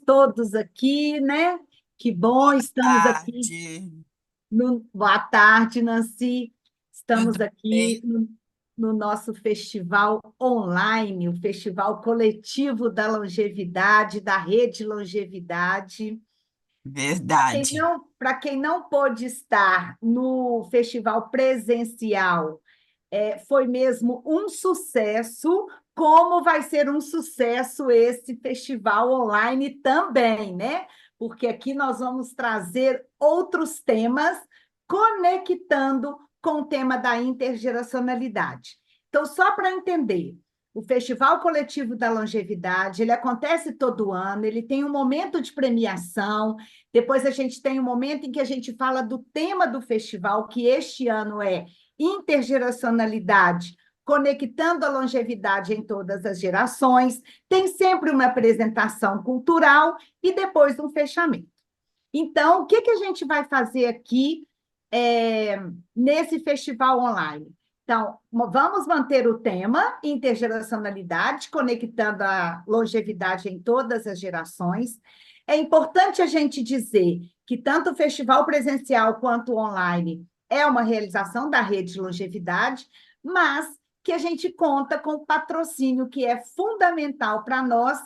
todos aqui, né? Que bom, estamos aqui. Tarde, Boa tarde, Nancy. Estamos tudo aqui bem? no nosso festival online, o Festival Coletivo da Longevidade, da Rede Longevidade. Verdade. Para quem não pôde estar no festival presencial, foi mesmo um sucesso, como vai ser um sucesso esse festival online também, né? Porque aqui nós vamos trazer outros temas, conectando com o tema da intergeracionalidade. Então, só para entender, o Festival Coletivo da Longevidade, ele acontece todo ano, ele tem um momento de premiação, depois a gente tem um momento em que a gente fala do tema do festival, que este ano é intergeracionalidade, conectando a longevidade em todas as gerações. Tem sempre uma apresentação cultural e depois um fechamento. Então, o que a gente vai fazer aqui nesse festival online? Então, vamos manter o tema intergeracionalidade, conectando a longevidade em todas as gerações. É importante a gente dizer que tanto o festival presencial quanto o online é uma realização da Rede Longevidade, mas que a gente conta com o patrocínio que é fundamental para nós,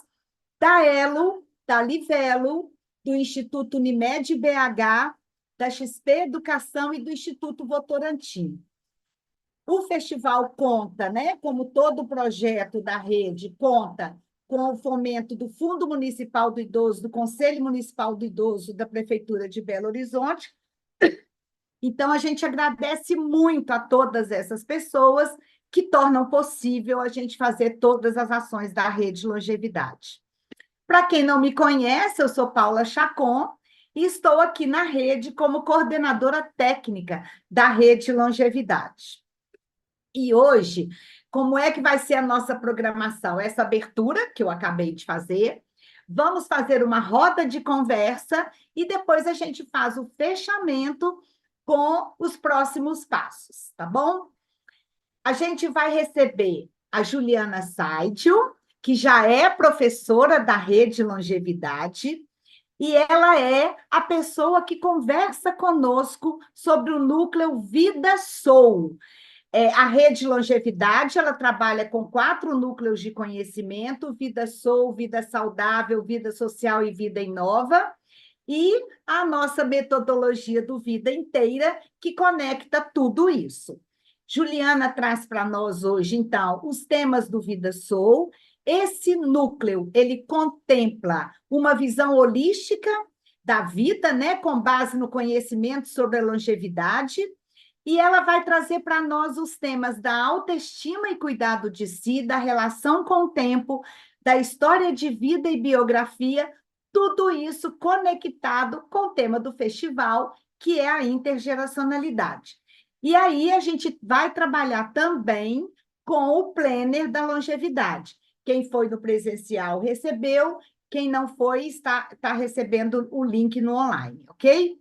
da Elo, da Livelo, do Instituto Unimed BH, da XP Educação e do Instituto Votorantim. O festival conta, né, como todo projeto da rede, conta com o fomento do Fundo Municipal do Idoso, do Conselho Municipal do Idoso, da Prefeitura de Belo Horizonte. Então, a gente agradece muito a todas essas pessoas que tornam possível a gente fazer todas as ações da Rede Longevidade. Para quem não me conhece, eu sou Paula Chacon e estou aqui na rede como coordenadora técnica da Rede Longevidade. E hoje, como é que vai ser a nossa programação? Essa abertura que eu acabei de fazer, vamos fazer uma roda de conversa e depois a gente faz o fechamento com os próximos passos, tá bom? A gente vai receber a Juliana Saidio, que já é professora da Rede Longevidade, e ela é a pessoa que conversa conosco sobre o núcleo Vida Soul. A Rede Longevidade, ela trabalha com 4 núcleos de conhecimento: Vida Soul, Vida Saudável, Vida Social e Vida Inova, e a nossa metodologia do Vida Inteira, que conecta tudo isso. Juliana traz para nós hoje, então, os temas do Vida Soul. Esse núcleo, ele contempla uma visão holística da vida, né, com base no conhecimento sobre a longevidade, e ela vai trazer para nós os temas da autoestima e cuidado de si, da relação com o tempo, da história de vida e biografia, tudo isso conectado com o tema do festival, que é a intergeracionalidade. E aí a gente vai trabalhar também com o planner da longevidade. Quem foi no presencial recebeu, quem não foi está recebendo o link no online, ok?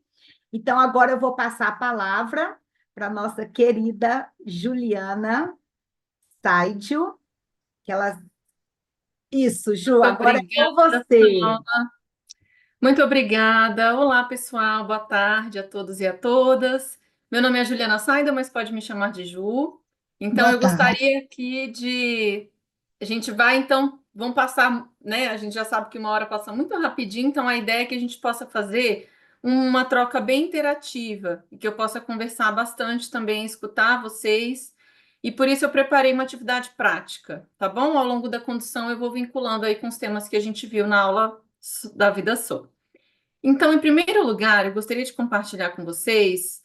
Então, agora eu vou passar a palavra para a nossa querida Juliana Saidio, que ela... Isso, Ju, Muito agora é com obrigada, você. Paula. Muito obrigada. Olá, pessoal. Boa tarde a todos e a todas. Meu nome é Juliana Saida, mas pode me chamar de Ju. Então, Boa eu tarde. gostaria aqui de... A gente vai, então, vamos passar, né? A gente já sabe que uma hora passa muito rapidinho, então a ideia é que a gente possa fazer uma troca bem interativa e que eu possa conversar bastante também, escutar vocês. E por isso eu preparei uma atividade prática, tá bom? Ao longo da condução eu vou vinculando aí com os temas que a gente viu na aula da Vida Sou. Então, em primeiro lugar, eu gostaria de compartilhar com vocês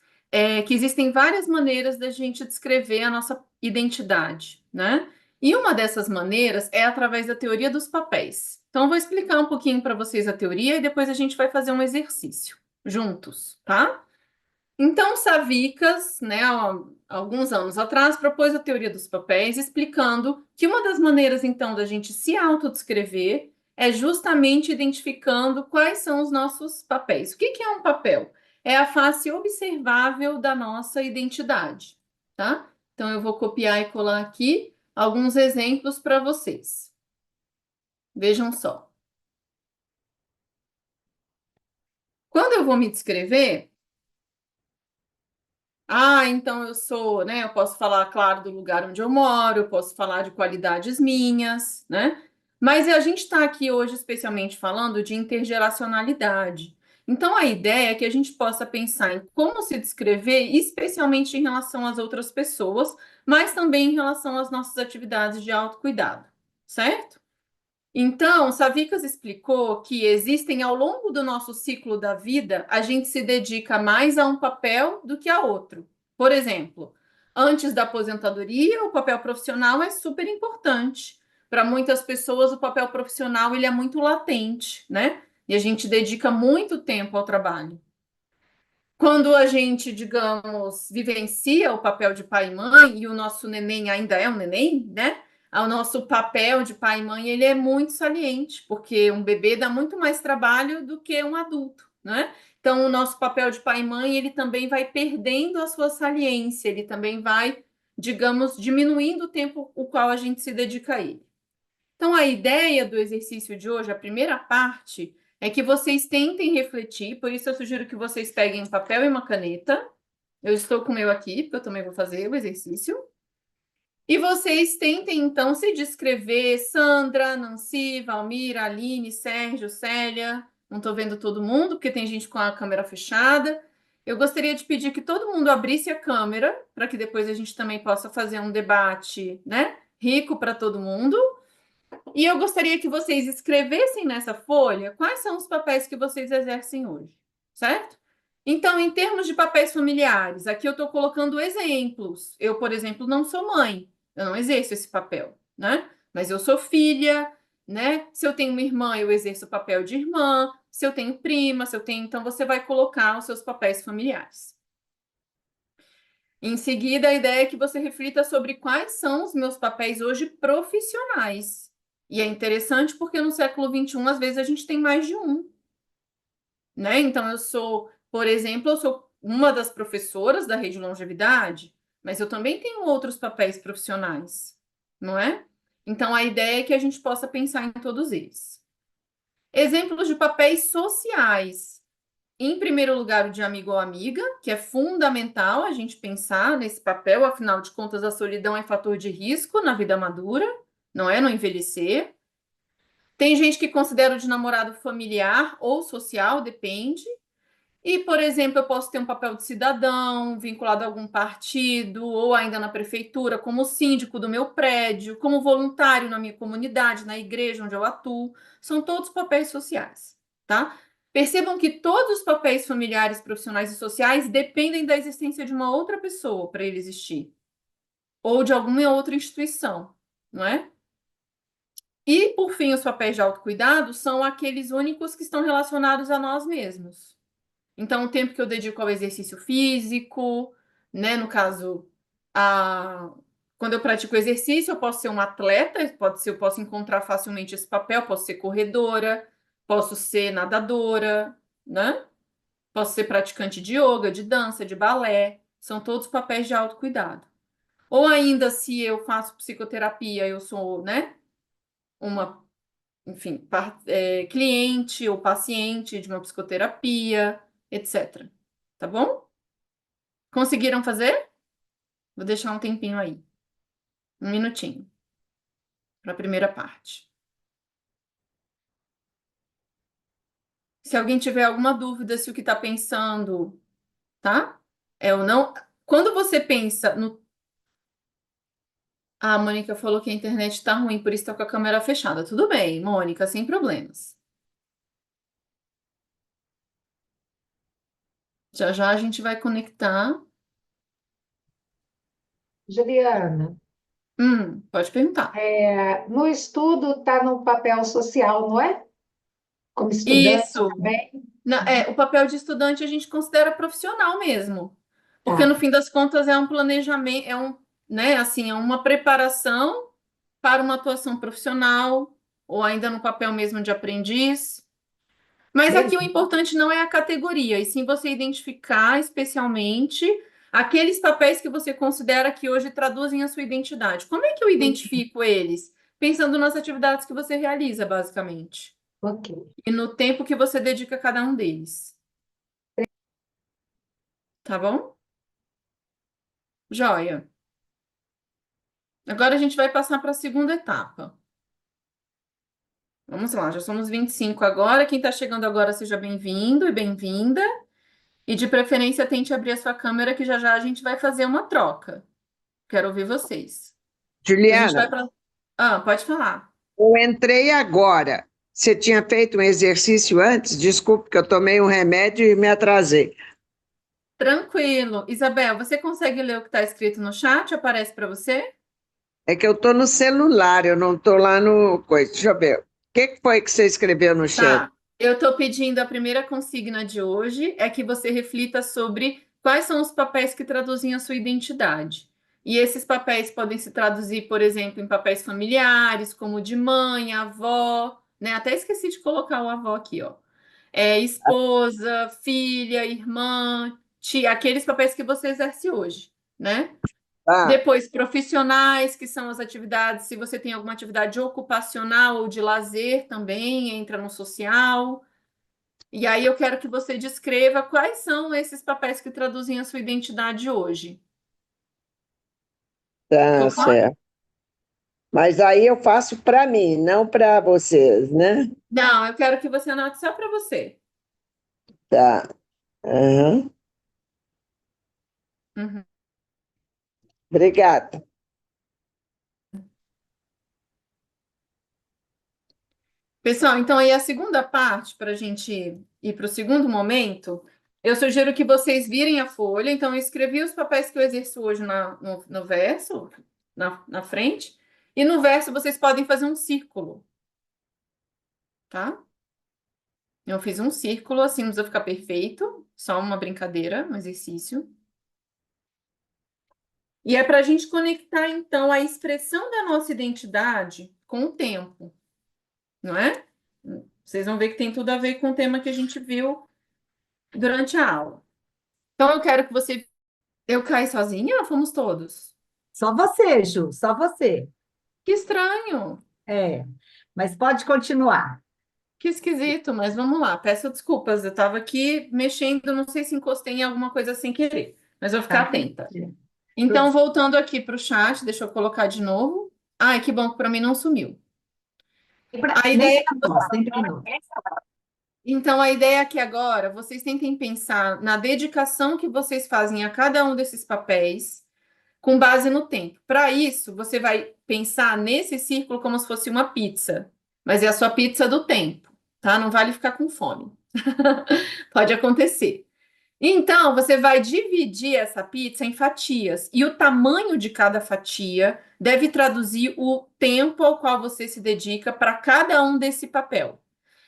que existem várias maneiras da gente descrever a nossa identidade, né? E uma dessas maneiras é através da teoria dos papéis. Então, eu vou explicar um pouquinho para vocês a teoria e depois a gente vai fazer um exercício juntos, tá? Então, Savicas, né, há alguns anos atrás, propôs a teoria dos papéis, explicando que uma das maneiras, então, da gente se autodescrever é justamente identificando quais são os nossos papéis. O que é um papel? É a face observável da nossa identidade, tá? Então, eu vou copiar e colar aqui alguns exemplos para vocês. Vejam só. Quando eu vou me descrever, então eu sou, né? Eu posso falar, claro, do lugar onde eu moro, eu posso falar de qualidades minhas, né? Mas a gente está aqui hoje especialmente falando de intergeracionalidade. Então, a ideia é que a gente possa pensar em como se descrever, especialmente em relação às outras pessoas, mas também em relação às nossas atividades de autocuidado, certo? Então, Savickas explicou que existem, ao longo do nosso ciclo da vida, a gente se dedica mais a um papel do que a outro. Por exemplo, antes da aposentadoria, o papel profissional é super importante. Para muitas pessoas, o papel profissional ele é muito latente, né? E a gente dedica muito tempo ao trabalho. Quando a gente, digamos, vivencia o papel de pai e mãe, e o nosso neném ainda é um neném, né? O nosso papel de pai e mãe, ele é muito saliente, porque um bebê dá muito mais trabalho do que um adulto, né? Então, o nosso papel de pai e mãe, ele também vai perdendo a sua saliência, ele também vai, digamos, diminuindo o tempo o qual a gente se dedica a ele. Então, a ideia do exercício de hoje, a primeira parte, é que vocês tentem refletir, por isso eu sugiro que vocês peguem um papel e uma caneta. Eu estou com o meu aqui, porque eu também vou fazer o exercício. E vocês tentem, então, se descrever: Sandra, Nancy, Valmira, Aline, Sérgio, Célia. Não estou vendo todo mundo, porque tem gente com a câmera fechada. Eu gostaria de pedir que todo mundo abrisse a câmera, para que depois a gente também possa fazer um debate, né, rico para todo mundo. E eu gostaria que vocês escrevessem nessa folha quais são os papéis que vocês exercem hoje, certo? Então, em termos de papéis familiares, aqui eu estou colocando exemplos. Eu, por exemplo, não sou mãe, eu não exerço esse papel, né? Mas eu sou filha, né? Se eu tenho uma irmã, eu exerço o papel de irmã. Se eu tenho prima, se eu tenho. Então, você vai colocar os seus papéis familiares. Em seguida, a ideia é que você reflita sobre quais são os meus papéis hoje profissionais. E é interessante porque no século XXI, às vezes, a gente tem mais de um, né? Então, eu sou, por exemplo, eu sou uma das professoras da Rede Longevidade, mas eu também tenho outros papéis profissionais, não é? Então, a ideia é que a gente possa pensar em todos eles. Exemplos de papéis sociais. Em primeiro lugar, o de amigo ou amiga, que é fundamental a gente pensar nesse papel, afinal de contas, a solidão é fator de risco na vida madura, não é? No envelhecer. Tem gente que considera o de namorado familiar ou social, depende. E, por exemplo, eu posso ter um papel de cidadão, vinculado a algum partido, ou ainda na prefeitura, como síndico do meu prédio, como voluntário na minha comunidade, na igreja onde eu atuo. São todos papéis sociais, tá? Percebam que todos os papéis familiares, profissionais e sociais dependem da existência de uma outra pessoa para ele existir, ou de alguma outra instituição, não é? E, por fim, os papéis de autocuidado são aqueles únicos que estão relacionados a nós mesmos. Então, o tempo que eu dedico ao exercício físico, né? No caso, quando eu pratico exercício, eu posso ser um atleta, pode ser, eu posso encontrar facilmente esse papel, posso ser corredora, posso ser nadadora, né? Posso ser praticante de yoga, de dança, de balé, são todos papéis de autocuidado. Ou ainda, se eu faço psicoterapia, eu sou, né, uma, enfim, cliente ou paciente de uma psicoterapia, etc. Tá bom? Conseguiram fazer? Vou deixar um tempinho aí. Um minutinho. Para a primeira parte. Se alguém tiver alguma dúvida se o que está pensando, tá? É ou não. Quando você pensa no. A Mônica falou que a internet está ruim, por isso está com a câmera fechada. Tudo bem, Mônica, sem problemas. Já já a gente vai conectar. Juliana, Pode perguntar. no estudo está no papel social, não é? Como estudante Isso. também? O papel de estudante a gente considera profissional mesmo, porque Tá, no fim das contas é um planejamento, né, assim, é uma preparação para uma atuação profissional ou ainda no papel mesmo de aprendiz. Mas aqui o beleza. importante não é a categoria, e sim você identificar especialmente aqueles papéis que você considera que hoje traduzem a sua identidade. Como é que eu identifico eles? Pensando nas atividades que você realiza, basicamente, Ok. e no tempo que você dedica a cada um deles. tá bom? Joia. Agora a gente vai passar para a segunda etapa. Vamos lá, já somos 25 agora. Quem está chegando agora, seja bem-vindo e bem-vinda. E de preferência, tente abrir a sua câmera, que já já a gente vai fazer uma troca. Quero ouvir vocês. A gente vai Juliana, para. Ah, pode falar. eu entrei agora. Você tinha feito um exercício antes? Desculpe que eu tomei um remédio e me atrasei. Tranquilo. Isabel, você consegue ler o que está escrito no chat? Aparece para você? É que eu estou no celular, eu não estou lá no coisa. Deixa eu ver. O que foi que você escreveu no chat? Tá. Eu estou pedindo a primeira consigna de hoje é que você reflita sobre quais são os papéis que traduzem a sua identidade. E esses papéis podem se traduzir, por exemplo, em papéis familiares, como de mãe, avó, né? Até esqueci de colocar o avó aqui, ó. Esposa, filha, irmã, tia, aqueles papéis que você exerce hoje, né? Ah, Depois, profissionais, que são as atividades, se você tem alguma atividade ocupacional ou de lazer também, entra no social. E aí eu quero que você descreva quais são esses papéis que traduzem a sua identidade hoje. tá Concorda? certo. Mas aí eu faço para mim, não para vocês, né? Não, eu quero que você anote só para você. Tá. Aham. Uhum. Obrigada. Pessoal, então aí a segunda parte, para a gente ir para o segundo momento, eu sugiro que vocês virem a folha. Então, eu escrevi os papéis que eu exerço hoje no verso, na frente, e no verso vocês podem fazer um círculo, tá? Eu fiz um círculo, assim não precisa ficar perfeito, só uma brincadeira, um exercício. E é para a gente conectar, então, a expressão da nossa identidade com o tempo, não é? Vocês vão ver que tem tudo a ver com o tema que a gente viu durante a aula. Então, eu quero que você. Eu caí sozinha ou fomos todos? Só você, Ju, só você. Que estranho, É, mas pode continuar. que esquisito, mas vamos lá. Peço desculpas, eu estava aqui mexendo, não sei se encostei em alguma coisa sem querer, mas vou ficar Tá? atenta. Então, voltando aqui para o chat, deixa eu colocar de novo. Ai, que bom que para mim não sumiu. A Nem ideia. para nós, nem para nós. Então, a ideia é que agora vocês tentem pensar na dedicação que vocês fazem a cada um desses papéis, com base no tempo. Para isso, você vai pensar nesse círculo como se fosse uma pizza, mas é a sua pizza do tempo, tá? Não vale ficar com fome. Pode acontecer. Então, você vai dividir essa pizza em fatias, e o tamanho de cada fatia deve traduzir o tempo ao qual você se dedica para cada um desse papel.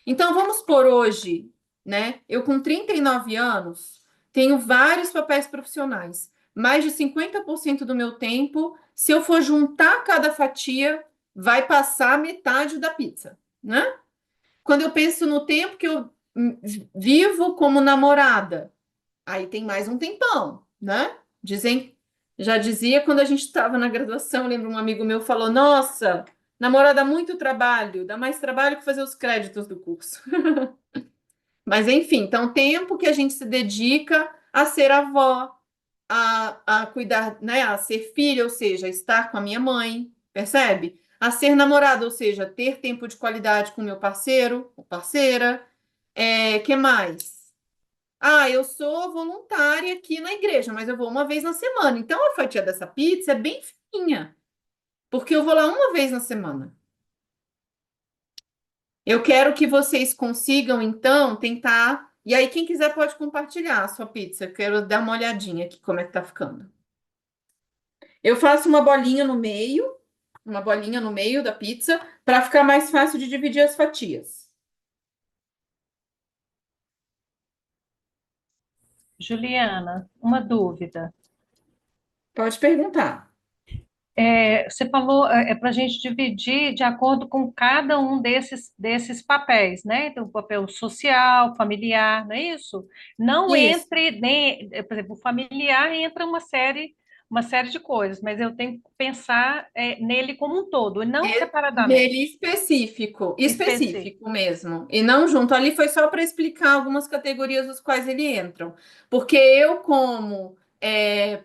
Então, vamos por hoje, né? Eu, com 39 anos, tenho vários papéis profissionais. Mais de 50% do meu tempo, se eu for juntar cada fatia, vai passar metade da pizza, né? Quando eu penso no tempo que eu vivo como namorada, aí tem mais um tempão, né? Dizem, já dizia quando a gente estava na graduação, lembro um amigo meu falou: Nossa, namorada dá muito trabalho, dá mais trabalho que fazer os créditos do curso. Mas enfim, então tempo que a gente se dedica a ser avó, a cuidar, né, a ser filha, ou seja, estar com a minha mãe, percebe? A ser namorada, ou seja, ter tempo de qualidade com meu parceiro ou parceira. Que mais? Ah, eu sou voluntária aqui na igreja, mas eu vou uma vez na semana. Então a fatia dessa pizza é bem fininha, porque eu vou lá uma vez na semana. Eu quero que vocês consigam, então, tentar. E aí, quem quiser pode compartilhar a sua pizza. Eu quero dar uma olhadinha aqui como é que tá ficando. Eu faço uma bolinha no meio da pizza, para ficar mais fácil de dividir as fatias. Juliana, uma dúvida. Pode perguntar. Você falou, para a gente dividir de acordo com cada um desses papéis, né? Então, o papel social, familiar, não é isso? Não Isso. entre, nem, por exemplo, o familiar entra uma série de coisas, mas eu tenho que pensar nele como um todo, e não É separadamente. dele específico, Específico. específico mesmo, e não junto. Ali foi só para explicar algumas categorias dos quais ele entram. Porque eu, como,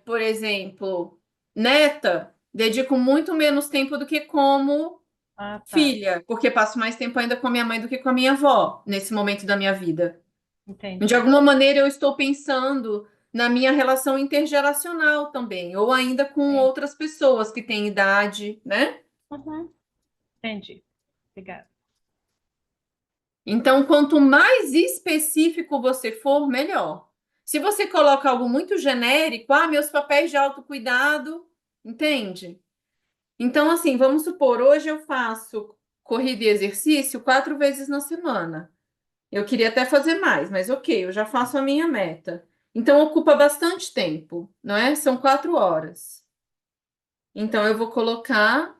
por exemplo, neta, dedico muito menos tempo do que como Ah, tá. filha, porque passo mais tempo ainda com a minha mãe do que com a minha avó, nesse momento da minha vida. De Entendi. alguma maneira, eu estou pensando na minha relação intergeracional também, ou ainda com Sim. outras pessoas que têm idade, né? Uhum. Entendi. Obrigada. Então, quanto mais específico você for, melhor. Se você coloca algo muito genérico, meus papéis de autocuidado, entende? Então, assim, vamos supor, hoje eu faço corrida e exercício 4 vezes na semana. Eu queria até fazer mais, mas ok, eu já faço a minha meta. Então, ocupa bastante tempo, não é? São 4 horas. Então, eu vou colocar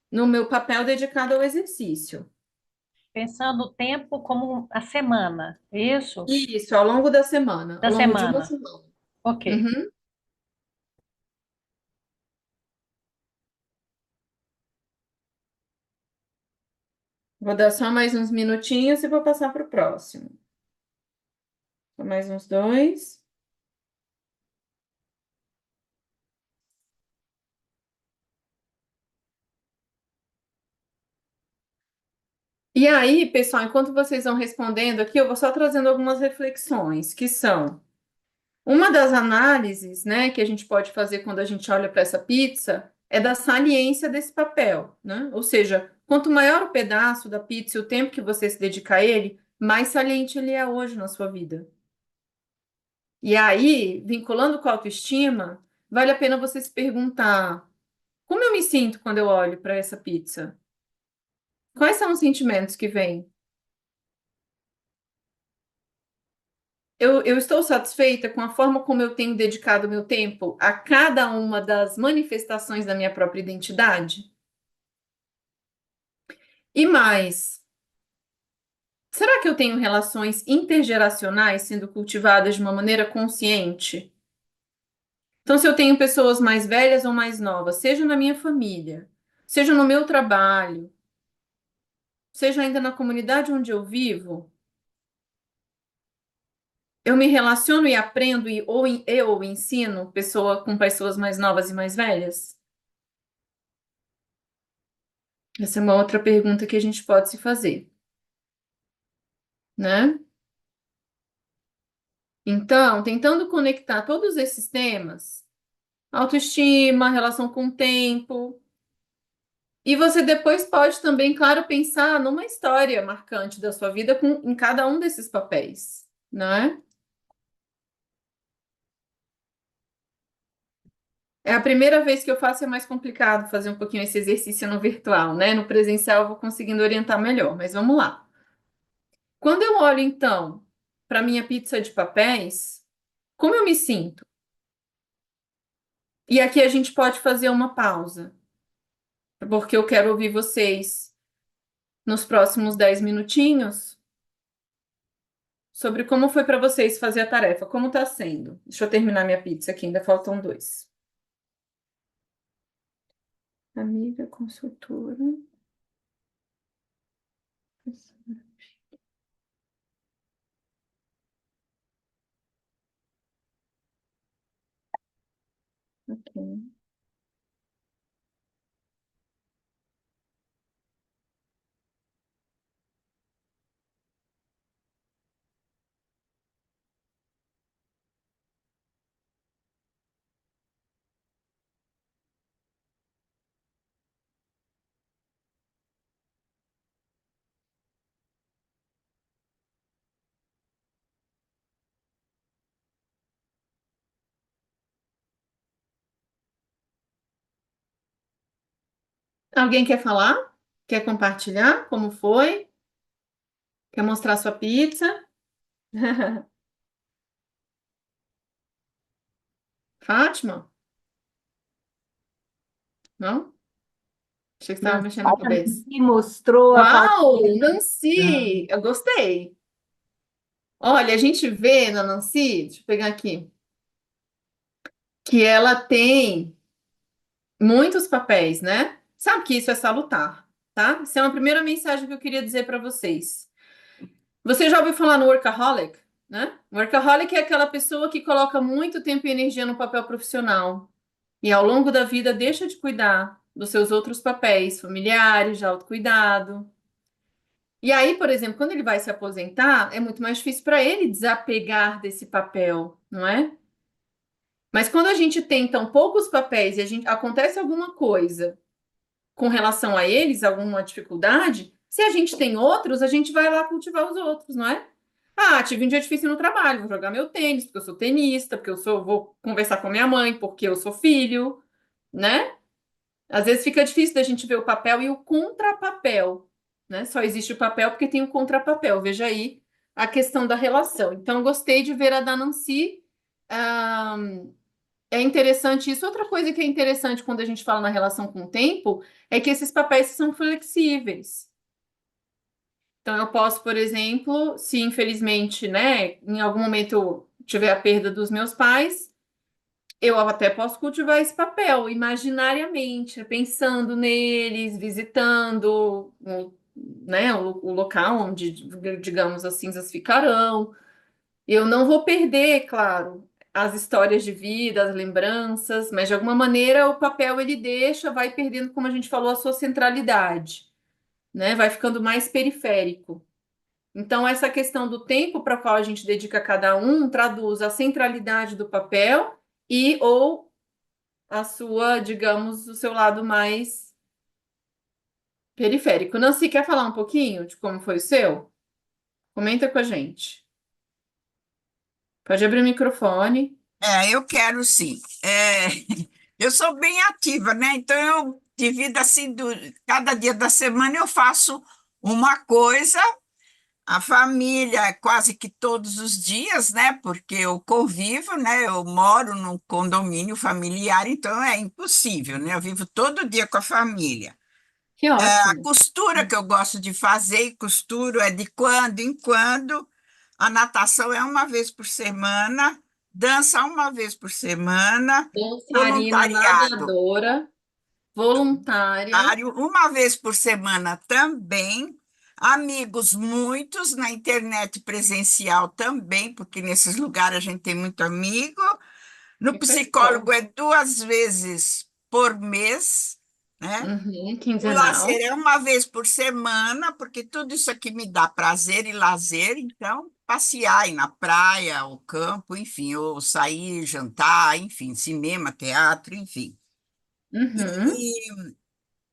no meu papel dedicado ao exercício. Pensando o tempo como a semana, é isso? Isso, ao longo da semana, Da ao longo de uma semana. semana. Ok. Uhum. Vou dar só mais uns minutinhos e vou passar para o próximo. Só mais uns 2. E aí, pessoal, enquanto vocês vão respondendo aqui, eu vou só trazendo algumas reflexões, que são uma das análises, né, que a gente pode fazer quando a gente olha para essa pizza é da saliência desse papel, né? Ou seja, quanto maior o pedaço da pizza e o tempo que você se dedica a ele, mais saliente ele é hoje na sua vida. E aí, vinculando com a autoestima, vale a pena você se perguntar: como eu me sinto quando eu olho para essa pizza? Quais são os sentimentos que vêm? Eu estou satisfeita com a forma como eu tenho dedicado meu tempo a cada uma das manifestações da minha própria identidade? E mais, será que eu tenho relações intergeracionais sendo cultivadas de uma maneira consciente? Então, se eu tenho pessoas mais velhas ou mais novas, seja na minha família, seja no meu trabalho, seja ainda na comunidade onde eu vivo, eu me relaciono e aprendo ou ensino com pessoas mais novas e mais velhas? Essa é uma outra pergunta que a gente pode se fazer, né? Então, tentando conectar todos esses temas, autoestima, relação com o tempo, e você depois pode também, claro, pensar numa história marcante da sua vida em cada um desses papéis, né? É a primeira vez que eu faço, é mais complicado fazer um pouquinho esse exercício no virtual, né? No presencial eu vou conseguindo orientar melhor, mas vamos lá. Quando eu olho, então, para minha pizza de papéis, como eu me sinto? E aqui a gente pode fazer uma pausa, porque eu quero ouvir vocês nos próximos 10 minutinhos sobre como foi para vocês fazer a tarefa, como está sendo. Deixa eu terminar minha pizza aqui, ainda faltam 2. Amiga, consultora. Ok. Alguém quer falar? Quer compartilhar como foi? Quer mostrar sua pizza? Fátima? Não? Achei que você estava Nancy mexendo a cabeça. mostrou a foto. Uau, Nancy! Eu gostei. Olha, a gente vê na Nancy, deixa eu pegar aqui. que ela tem muitos papéis, né? Sabe que isso é salutar, tá? Essa é uma primeira mensagem que eu queria dizer para vocês. Você já ouviu falar no workaholic, né? Workaholic é aquela pessoa que coloca muito tempo e energia no papel profissional e ao longo da vida deixa de cuidar dos seus outros papéis familiares, de autocuidado. E aí, por exemplo, quando ele vai se aposentar, é muito mais difícil para ele desapegar desse papel, não é? Mas quando a gente tem tão poucos papéis e acontece alguma coisa com relação a eles, alguma dificuldade, se a gente tem outros, a gente vai lá cultivar os outros, não é? Ah, tive um dia difícil no trabalho, vou jogar meu tênis, porque eu sou tenista, porque vou conversar com a minha mãe, porque eu sou filho, né? Às vezes fica difícil da gente ver o papel e o contrapapel, né? Só existe o papel porque tem o contrapapel. Veja aí a questão da relação. Então, eu gostei de ver a da Nancy. É interessante isso. Outra coisa que é interessante quando a gente fala na relação com o tempo é que esses papéis são flexíveis. Então, eu posso, por exemplo, se infelizmente, né, em algum momento eu tiver a perda dos meus pais, eu até posso cultivar esse papel imaginariamente, pensando neles, visitando, né, o local onde, digamos, as cinzas ficarão. Eu não vou perder, claro, as histórias de vida, as lembranças, mas de alguma maneira o papel ele deixa, vai perdendo, como a gente falou, a sua centralidade, né? Vai ficando mais periférico. Então, essa questão do tempo para qual a gente dedica a cada um traduz a centralidade do papel e ou a sua, digamos, o seu lado mais periférico. Nancy, quer falar um pouquinho de como foi o seu? Comenta com a gente. Pode abrir o microfone. Eu quero sim. Eu sou bem ativa, né? Então eu divido assim, cada dia da semana eu faço uma coisa, a família quase que todos os dias, né? Porque eu convivo, né? Eu moro num condomínio familiar, então é impossível, né? Eu vivo todo dia com a família. Que A ótimo. costura que eu gosto de fazer, e costuro é de quando em quando. A natação é uma vez por semana, dança uma vez por semana, Dançarina, voluntariado nadadora, voluntária. uma vez por semana também, amigos muitos, na internet presencial também, porque nesses lugares a gente tem muito amigo. No Que coisa boa. psicólogo é 2 vezes por mês, né? O Quinzenal. lazer é uma vez por semana, porque tudo isso aqui me dá prazer e lazer, então passear, ir na praia, ao campo, enfim, ou sair, jantar, enfim, cinema, teatro, enfim. Uhum. E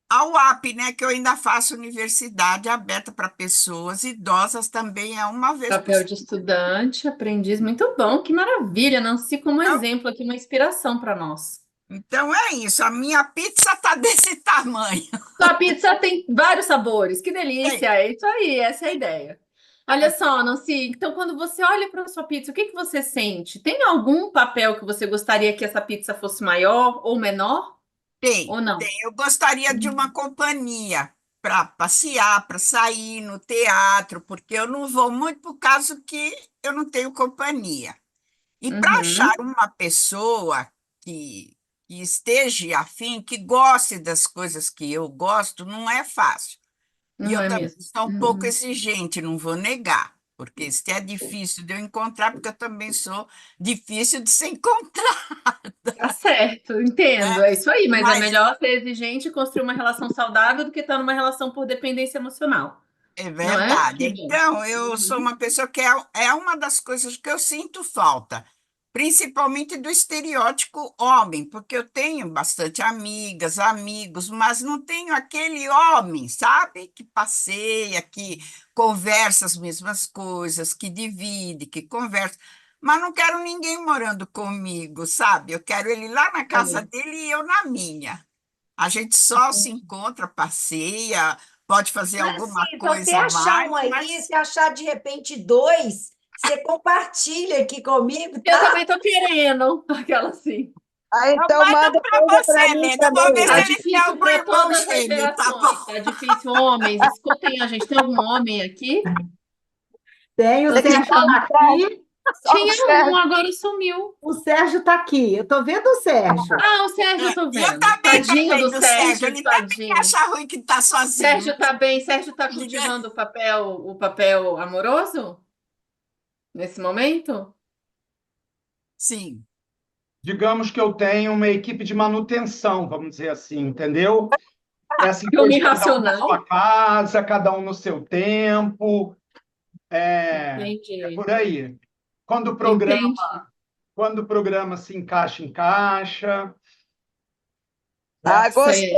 a UAP, né, que eu ainda faço universidade aberta para pessoas idosas, também é uma vez por Papel de semana. estudante, aprendiz, muito bom, que maravilha, Nancy, como Então, exemplo aqui, uma inspiração para nós. então é isso, a minha pizza está desse tamanho. Sua pizza tem vários sabores, que Tem, delícia, é isso aí, essa é a ideia. Olha só, Nancy, então quando você olha para a sua pizza, o que que você sente? Tem algum papel que você gostaria que essa pizza fosse maior ou menor, tem, ou não? tem. Eu gostaria de uma companhia para passear, para sair no teatro, porque eu não vou muito por causa que eu não tenho companhia. E para achar Uhum. uma pessoa que esteja afim, que goste das coisas que eu gosto, não é fácil. E Não eu é também mesmo? sou um pouco Uhum. exigente, não vou negar, porque isso é difícil de eu encontrar, porque eu também sou difícil de se encontrar, Tá certo, entendo, né? é isso aí, mas é Mas melhor ser exigente e construir uma relação saudável do que estar numa relação por dependência emocional, é não é? verdade. Que bom. Então, eu sou Uhum. uma pessoa que é uma das coisas que eu sinto falta, principalmente do estereótipo homem, porque eu tenho bastante amigas, amigos, mas não tenho aquele homem, sabe? Que passeia, que conversa as mesmas coisas, que divide, que conversa. Mas não quero ninguém morando comigo, sabe? Eu quero ele lá na casa É. dele e eu na minha. A gente só se encontra, passeia, pode fazer Assim, alguma então, se coisa a achar um mais, aí, mas se achar de repente dois, você compartilha aqui comigo, Eu tá? também tô querendo, aquela assim. Ah, eu então mando manda para coisa para você, mim Leda. Eu vou ver também. Tá se ele tem difícil algum para irmão todas as gêmeo, tá gerações, bom? tá difícil. Homens, escutem a gente, tem algum homem aqui? Tem o Tô Zé sentindo. Aqui. Só Tinha observa. um, agora sumiu. O Sérgio está aqui. Eu estou vendo o Sérgio. Ah, o Sérgio eu tô Eu vendo. também tô Tadinho do vendo o Sérgio. Sérgio, Ele também tadinho. acha ruim que tá sozinho. Sérgio tá bem. Sérgio tá cultivando o papel amoroso nesse momento? Sim. Digamos que eu tenho uma equipe de manutenção, vamos dizer assim, entendeu? Essa Filme coisa de cada um na irracional? sua casa, cada um no seu tempo, é Entendi. por aí. Quando Entendi. o programa se encaixa, encaixa. Ah, Sei.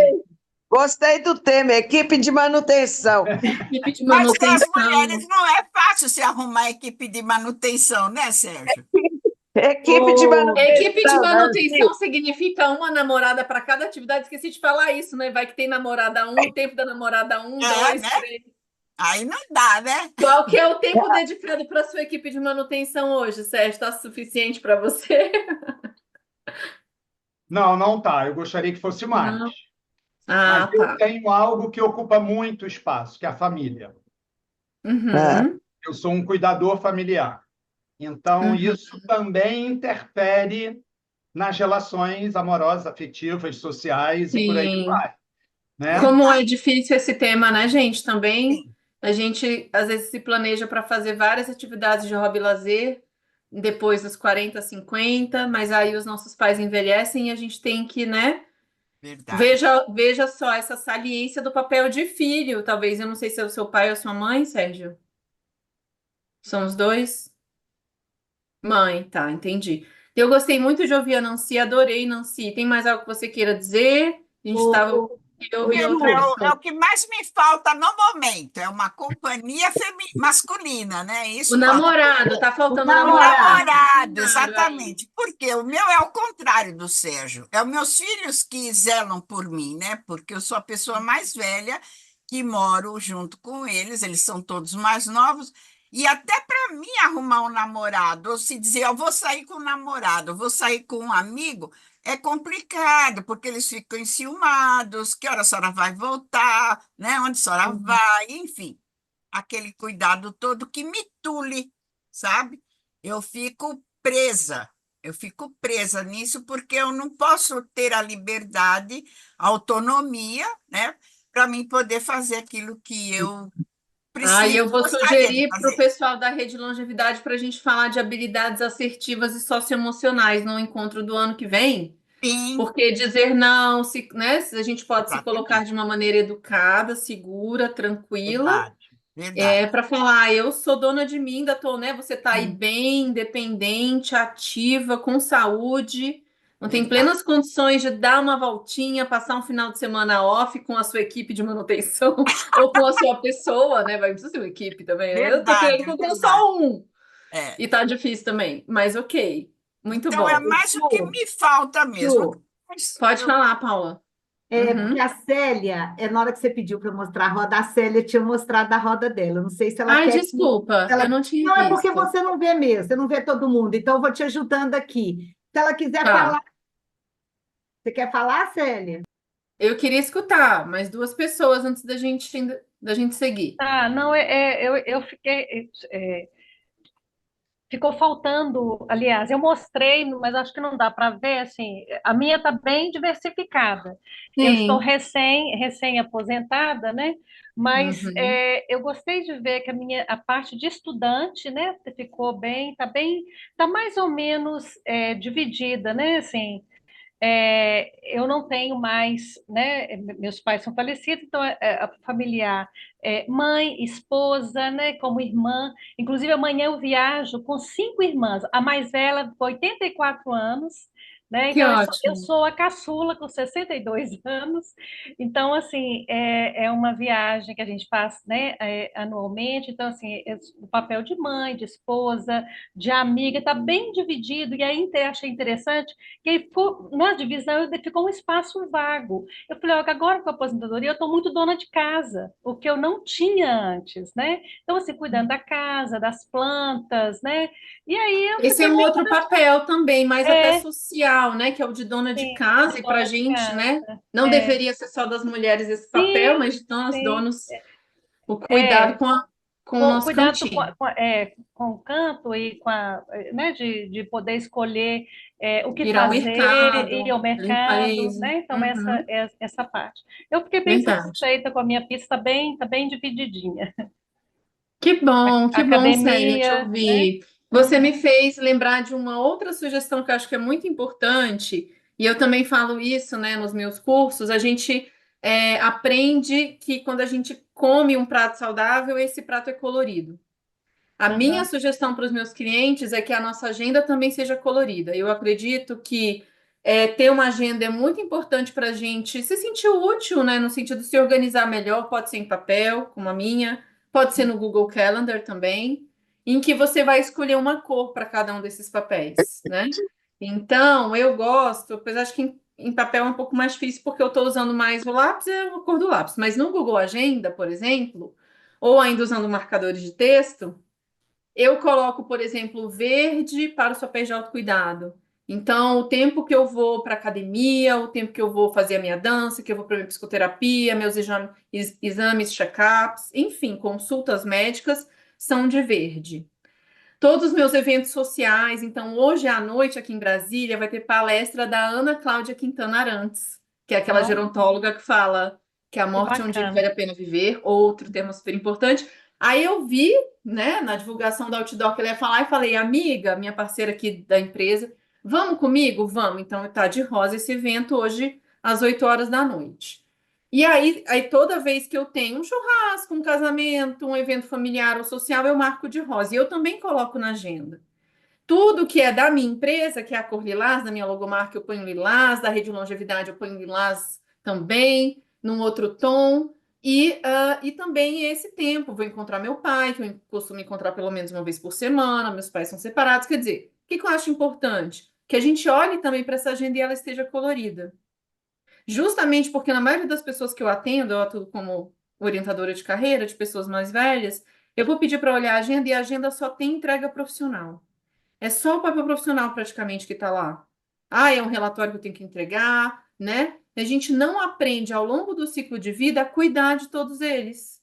gostei do tema, equipe de manutenção. Equipe de Mas para as manutenção. mulheres não é fácil se arrumar equipe de manutenção, né, Sérgio? Equipe de Equipe de manutenção, manutenção significa uma namorada para cada atividade. Esqueci de falar isso, né? Vai que tem namorada 1, o tempo da namorada 1, É, 2, né? 3. Aí não dá, né? Qual que é o tempo dedicado para sua equipe de manutenção hoje, Sérgio? Está suficiente para você? Não, não tá. Eu gostaria que fosse mais. Não. Mas Ah, eu tá. tenho algo que ocupa muito espaço, que é a família. Uhum. Eu sou um cuidador familiar. Então, Uhum. isso também interfere nas relações amorosas, afetivas, sociais e por aí Sim. vai, né? Como é difícil esse tema, né, gente? Também Sim. a gente às vezes se planeja para fazer várias atividades de hobby e lazer depois dos 40, 50, mas aí os nossos pais envelhecem e a gente tem que, né? Verdade. Veja só essa saliência do papel de filho. Talvez, eu não sei se é o seu pai ou a sua mãe, Sérgio. São os dois? Mãe, tá, entendi. Eu gostei muito de ouvir a Nancy, adorei, Nancy. Tem mais algo que você queira dizer? A gente estava. O, Eu o ouvi É, outra Ju, é o pessoa. que mais me falta no momento, é uma companhia masculina, né? O Isso falta. namorado, tá o faltando o O namorado. namorado. namorado, Namorado aí. exatamente. Porque o meu é o contrário do Sérgio. É os meus filhos que zelam por mim, né? Porque eu sou a pessoa mais velha que moro junto com eles são todos mais novos. E até para mim arrumar um namorado, ou se dizer, eu vou sair com um namorado, eu vou sair com um amigo, é complicado, porque eles ficam enciumados, que hora a senhora vai voltar, né? Onde a senhora vai, enfim, aquele cuidado todo que me tule, sabe? Eu fico presa nisso porque eu não posso ter a liberdade, a autonomia, né, para mim poder fazer aquilo que eu Aí preciso, eu vou gostaria de sugerir para o fazer. pessoal da Rede Longevidade para a gente falar de habilidades assertivas e socioemocionais no encontro do ano que vem. Sim, Porque dizer não, né, a gente pode se colocar exatamente. de uma maneira educada, segura, tranquila, Verdade, verdade. para falar, eu sou dona de mim, ainda tô, né? Você tá aí bem, independente, ativa, com saúde, não tem Verdade, plenas condições de dar uma voltinha, passar um final de semana off com a sua equipe de manutenção ou com a sua pessoa, né? Vai precisar ser uma equipe também, né? Eu tô querendo verdade, encontrar verdade. só um. É. E tá difícil também, mas ok. Muito Então, é bom. mais o que Ju, me falta mesmo. Ju, Mas Pode falar, Paula. porque Uhum. a Célia, na hora que você pediu para mostrar a roda, a Célia tinha mostrado a roda dela. Eu não sei se ela Ai, quer desculpa, eu não tinha Não, é porque visto. você não vê mesmo, você não vê todo mundo, então eu vou te ajudando aqui. Se ela quiser Tá. falar, você quer falar, Célia? Eu queria escutar mais duas pessoas antes da gente seguir. Ah, não, eu fiquei. Ficou faltando, aliás, eu mostrei, mas acho que não dá para ver, assim, a minha está bem diversificada. Eu estou Sim. recém-aposentada, né? Mas Uhum. eu gostei de ver que a parte de estudante, né, ficou bem, está mais ou menos dividida, né? Assim, eu não tenho mais, né? Meus pais são falecidos, então a familiar, mãe, esposa, né? Como irmã. Inclusive, amanhã eu viajo com 5 irmãs. A mais velha, 84 anos, né? Que Então, eu ótimo. sou a caçula com 62 anos. Então, assim, é uma viagem que a gente faz, né? Anualmente. Então, assim, o papel de mãe, de esposa, de amiga, está bem dividido. E aí, achei interessante que aí na divisão ficou um espaço vago. Eu falei, ó, agora com a aposentadoria eu estou muito dona de casa, o que eu não tinha antes, né? Então, assim, cuidando da casa, das plantas, né? E aí eu Esse é fiquei um bem, outro papel também, mais até é, social, né? Que é o de dona de sim, casa, de e para a dona de gente, casa. né? Não É, deveria ser só das mulheres esse papel, sim, mas de nós, sim, donos, o é, cuidado com com o nosso cuidado cantinho. com o canto e né, de poder escolher o que Ir ao fazer, ir mercado, ao mercado, limpeza. né? Então, Uhum, essa parte. Eu fiquei bem verdade. satisfeita com a minha pista, tá bem divididinha. Que bom, Célia, te Academia, né? ouvir. Você Uhum. me fez lembrar de uma outra sugestão que eu acho que é muito importante, e eu também falo isso, né, nos meus cursos. A gente aprende que quando a gente come um prato saudável, esse prato é colorido. A minha Aham. sugestão para os meus clientes é que a nossa agenda também seja colorida. Eu acredito que ter uma agenda é muito importante para a gente se sentir útil, né? No sentido de se organizar melhor, pode ser em papel, como a minha, pode ser no Google Calendar também, em que você vai escolher uma cor para cada um desses papéis, né? Então, eu gosto, apesar de que em papel é um pouco mais difícil, porque eu estou usando mais o lápis, é a cor do lápis. Mas no Google Agenda, por exemplo, ou ainda usando marcadores de texto, eu coloco, por exemplo, verde para os papéis de autocuidado. Então, o tempo que eu vou para academia, o tempo que eu vou fazer a minha dança, que eu vou para a minha psicoterapia, meus exames, check-ups, enfim, consultas médicas são de verde. Todos os meus eventos sociais, então, hoje à noite aqui em Brasília vai ter palestra da Ana Cláudia Quintana Arantes, que é aquela Ó, gerontóloga que fala que a que morte é um dia que bacana. vale a pena viver, outro tema super importante. Aí eu vi, né, na divulgação do outdoor que ela ia falar, e falei, amiga, minha parceira aqui da empresa, vamos comigo? Vamos. Então tá de rosa esse evento hoje às 8 horas da noite. E aí toda vez que eu tenho um churrasco, um casamento, um evento familiar ou social, eu marco de rosa. E eu também coloco na agenda. Tudo que é da minha empresa, que é a cor lilás, da minha logomarca eu ponho lilás, da Rede Longevidade eu ponho lilás também, num outro tom. E também esse tempo, vou encontrar meu pai, que eu costumo encontrar pelo menos uma vez por semana, meus pais são separados. Quer dizer, o que que eu acho importante? Que a gente olhe também para essa agenda e ela esteja colorida. Justamente porque na maioria das pessoas que eu atendo, eu atuo como orientadora de carreira, de pessoas mais velhas, eu vou pedir para olhar a agenda e a agenda só tem entrega profissional. É só o papel profissional praticamente que está lá. Ah, é um relatório que eu tenho que entregar, né? A gente não aprende ao longo do ciclo de vida a cuidar de todos eles,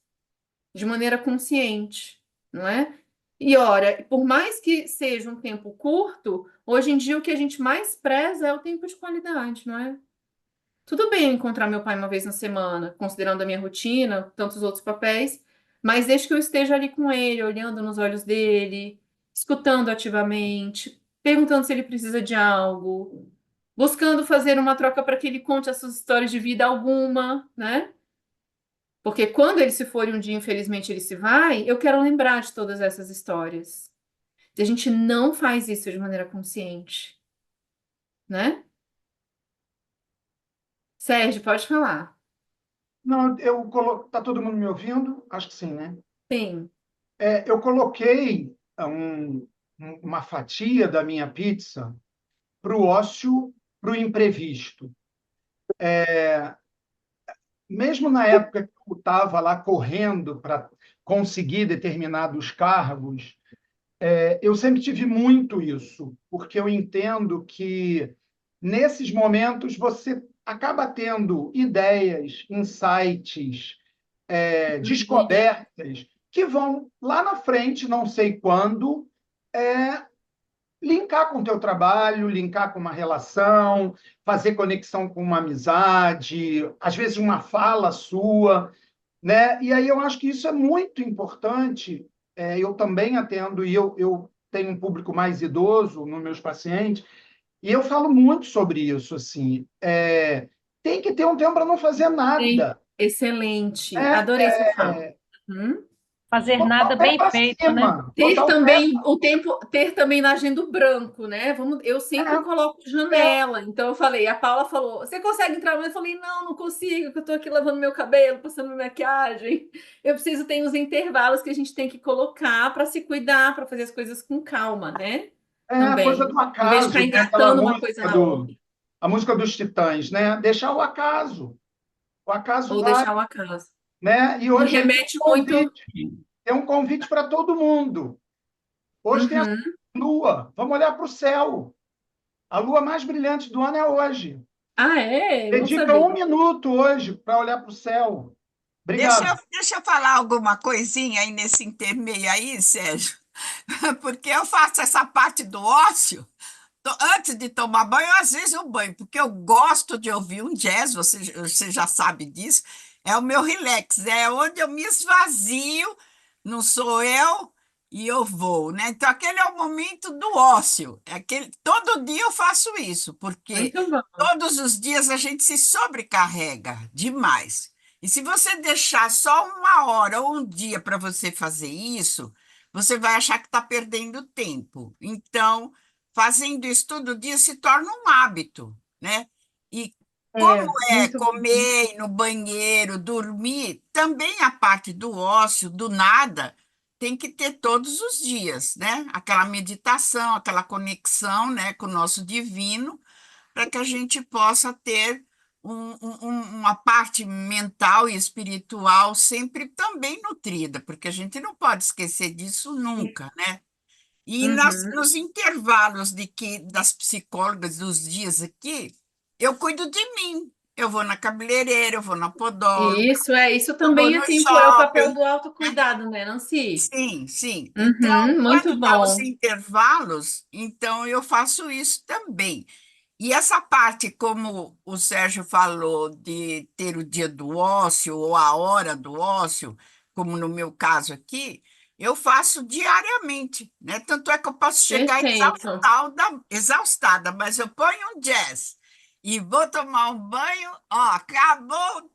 de maneira consciente, não é? E ora, por mais que seja um tempo curto, hoje em dia o que a gente mais preza é o tempo de qualidade, não é? Tudo bem eu encontrar meu pai uma vez na semana, considerando a minha rotina, tantos outros papéis, mas desde que eu esteja ali com ele, olhando nos olhos dele, escutando ativamente, perguntando se ele precisa de algo, buscando fazer uma troca para que ele conte as suas histórias de vida alguma, né? Porque quando ele se for e um dia, infelizmente, ele se vai, eu quero lembrar de todas essas histórias. E a gente não faz isso de maneira consciente, né? Sérgio, pode falar. Não, tá todo mundo me ouvindo? Acho que sim, né? Sim. Eu coloquei uma fatia da minha pizza para o ócio, para o imprevisto. Mesmo na época que eu estava lá correndo para conseguir determinados cargos, eu sempre tive muito isso, porque eu entendo que nesses momentos você acaba tendo ideias, insights, descobertas que vão lá na frente, não sei quando, linkar com o teu trabalho, linkar com uma relação, fazer conexão com uma amizade, às vezes uma fala sua, né? E aí eu acho que isso é muito importante. Eu também atendo e eu tenho um público mais idoso nos meus pacientes e eu falo muito sobre isso, assim. Tem que ter um tempo para não fazer Sim, nada. excelente. É, Adorei essa fala. Uhum. Fazer botar nada o pé bem para feito, né? cima, Ter botar o pé. também o tempo, ter também na agenda o branco, né? Eu sempre coloco janela. Então eu falei, a Paula falou: "Você consegue entrar?" Eu falei: "Não, não consigo, porque eu tô aqui lavando meu cabelo, passando minha maquiagem. Eu preciso ter os intervalos que a gente tem que colocar para se cuidar, para fazer as coisas com calma, né? A coisa Também, do em vez de ficar acaso, né? Aquela engatando uma coisa música na outra, a música dos Titãs, né? Deixar o acaso. O acaso ou vai, deixar o acaso. né? E Me hoje aí remete muito. tem um convite para todo mundo. Hoje tem a Uhum. lua. Vamos olhar para o céu. A lua mais brilhante do ano é hoje. Ah, é? Bom Dedica saber. 1 minuto hoje para olhar para o céu. Obrigado. Deixa eu falar alguma coisinha aí nesse intermeio aí, Sérgio, porque eu faço essa parte do ócio. Antes de tomar banho, às vezes eu banho, porque eu gosto de ouvir um jazz, você já sabe disso, é o meu relax, é onde eu me esvazio, não sou eu e eu vou, né? Então, aquele é o momento do ócio, todo dia eu faço isso, porque Muito bom. todos os dias a gente se sobrecarrega demais. E se você deixar só uma hora ou um dia para você fazer isso, você vai achar que está perdendo tempo. Então, fazendo isso todo dia se torna um hábito, né? E como é Muito bom. comer, ir no banheiro, dormir, também a parte do ócio, do nada, tem que ter todos os dias, né? Aquela meditação, aquela conexão, né, com o nosso divino, para que a gente possa ter uma parte mental e espiritual sempre também nutrida, porque a gente não pode esquecer disso nunca, né? E Uhum. nos intervalos das psicólogas dos dias aqui, eu cuido de mim. Eu vou na cabeleireira, eu vou na podóloga, Isso eu vou também no é tempo, é o papel shopping, do né? autocuidado, né, Nancy? Sim, sim. Então, Uhum, muito quando dá os bom. intervalos, então eu faço isso também. E essa parte, como o Sérgio falou, de ter o dia do ócio ou a hora do ócio, como no meu caso aqui, eu faço diariamente, né? Tanto é que eu posso chegar Perfeito. exaustada, mas eu ponho um jazz e vou tomar um banho, ó, acabou.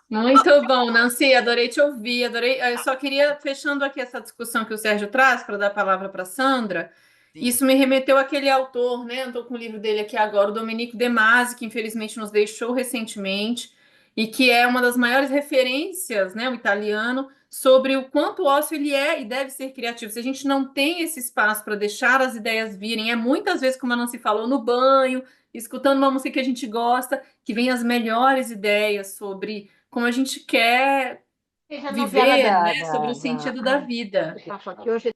Muito bom, Nancy, adorei te ouvir, adorei. Eu só queria, fechando aqui essa discussão que o Sérgio traz, para dar a palavra para a Sandra, Sim, isso me remeteu àquele autor, né? Eu estou com o livro dele aqui agora, o Domenico De Masi, que infelizmente nos deixou recentemente, e que é uma das maiores referências, né, o italiano, sobre o quanto o ócio ele é e deve ser criativo. Se a gente não tem esse espaço para deixar as ideias virem, é muitas vezes, como a Nancy falou, no banho, escutando uma música que a gente gosta, que vem as melhores ideias sobre como a gente quer Veja a novela viver, né, sobre o sentido da vida. que hoje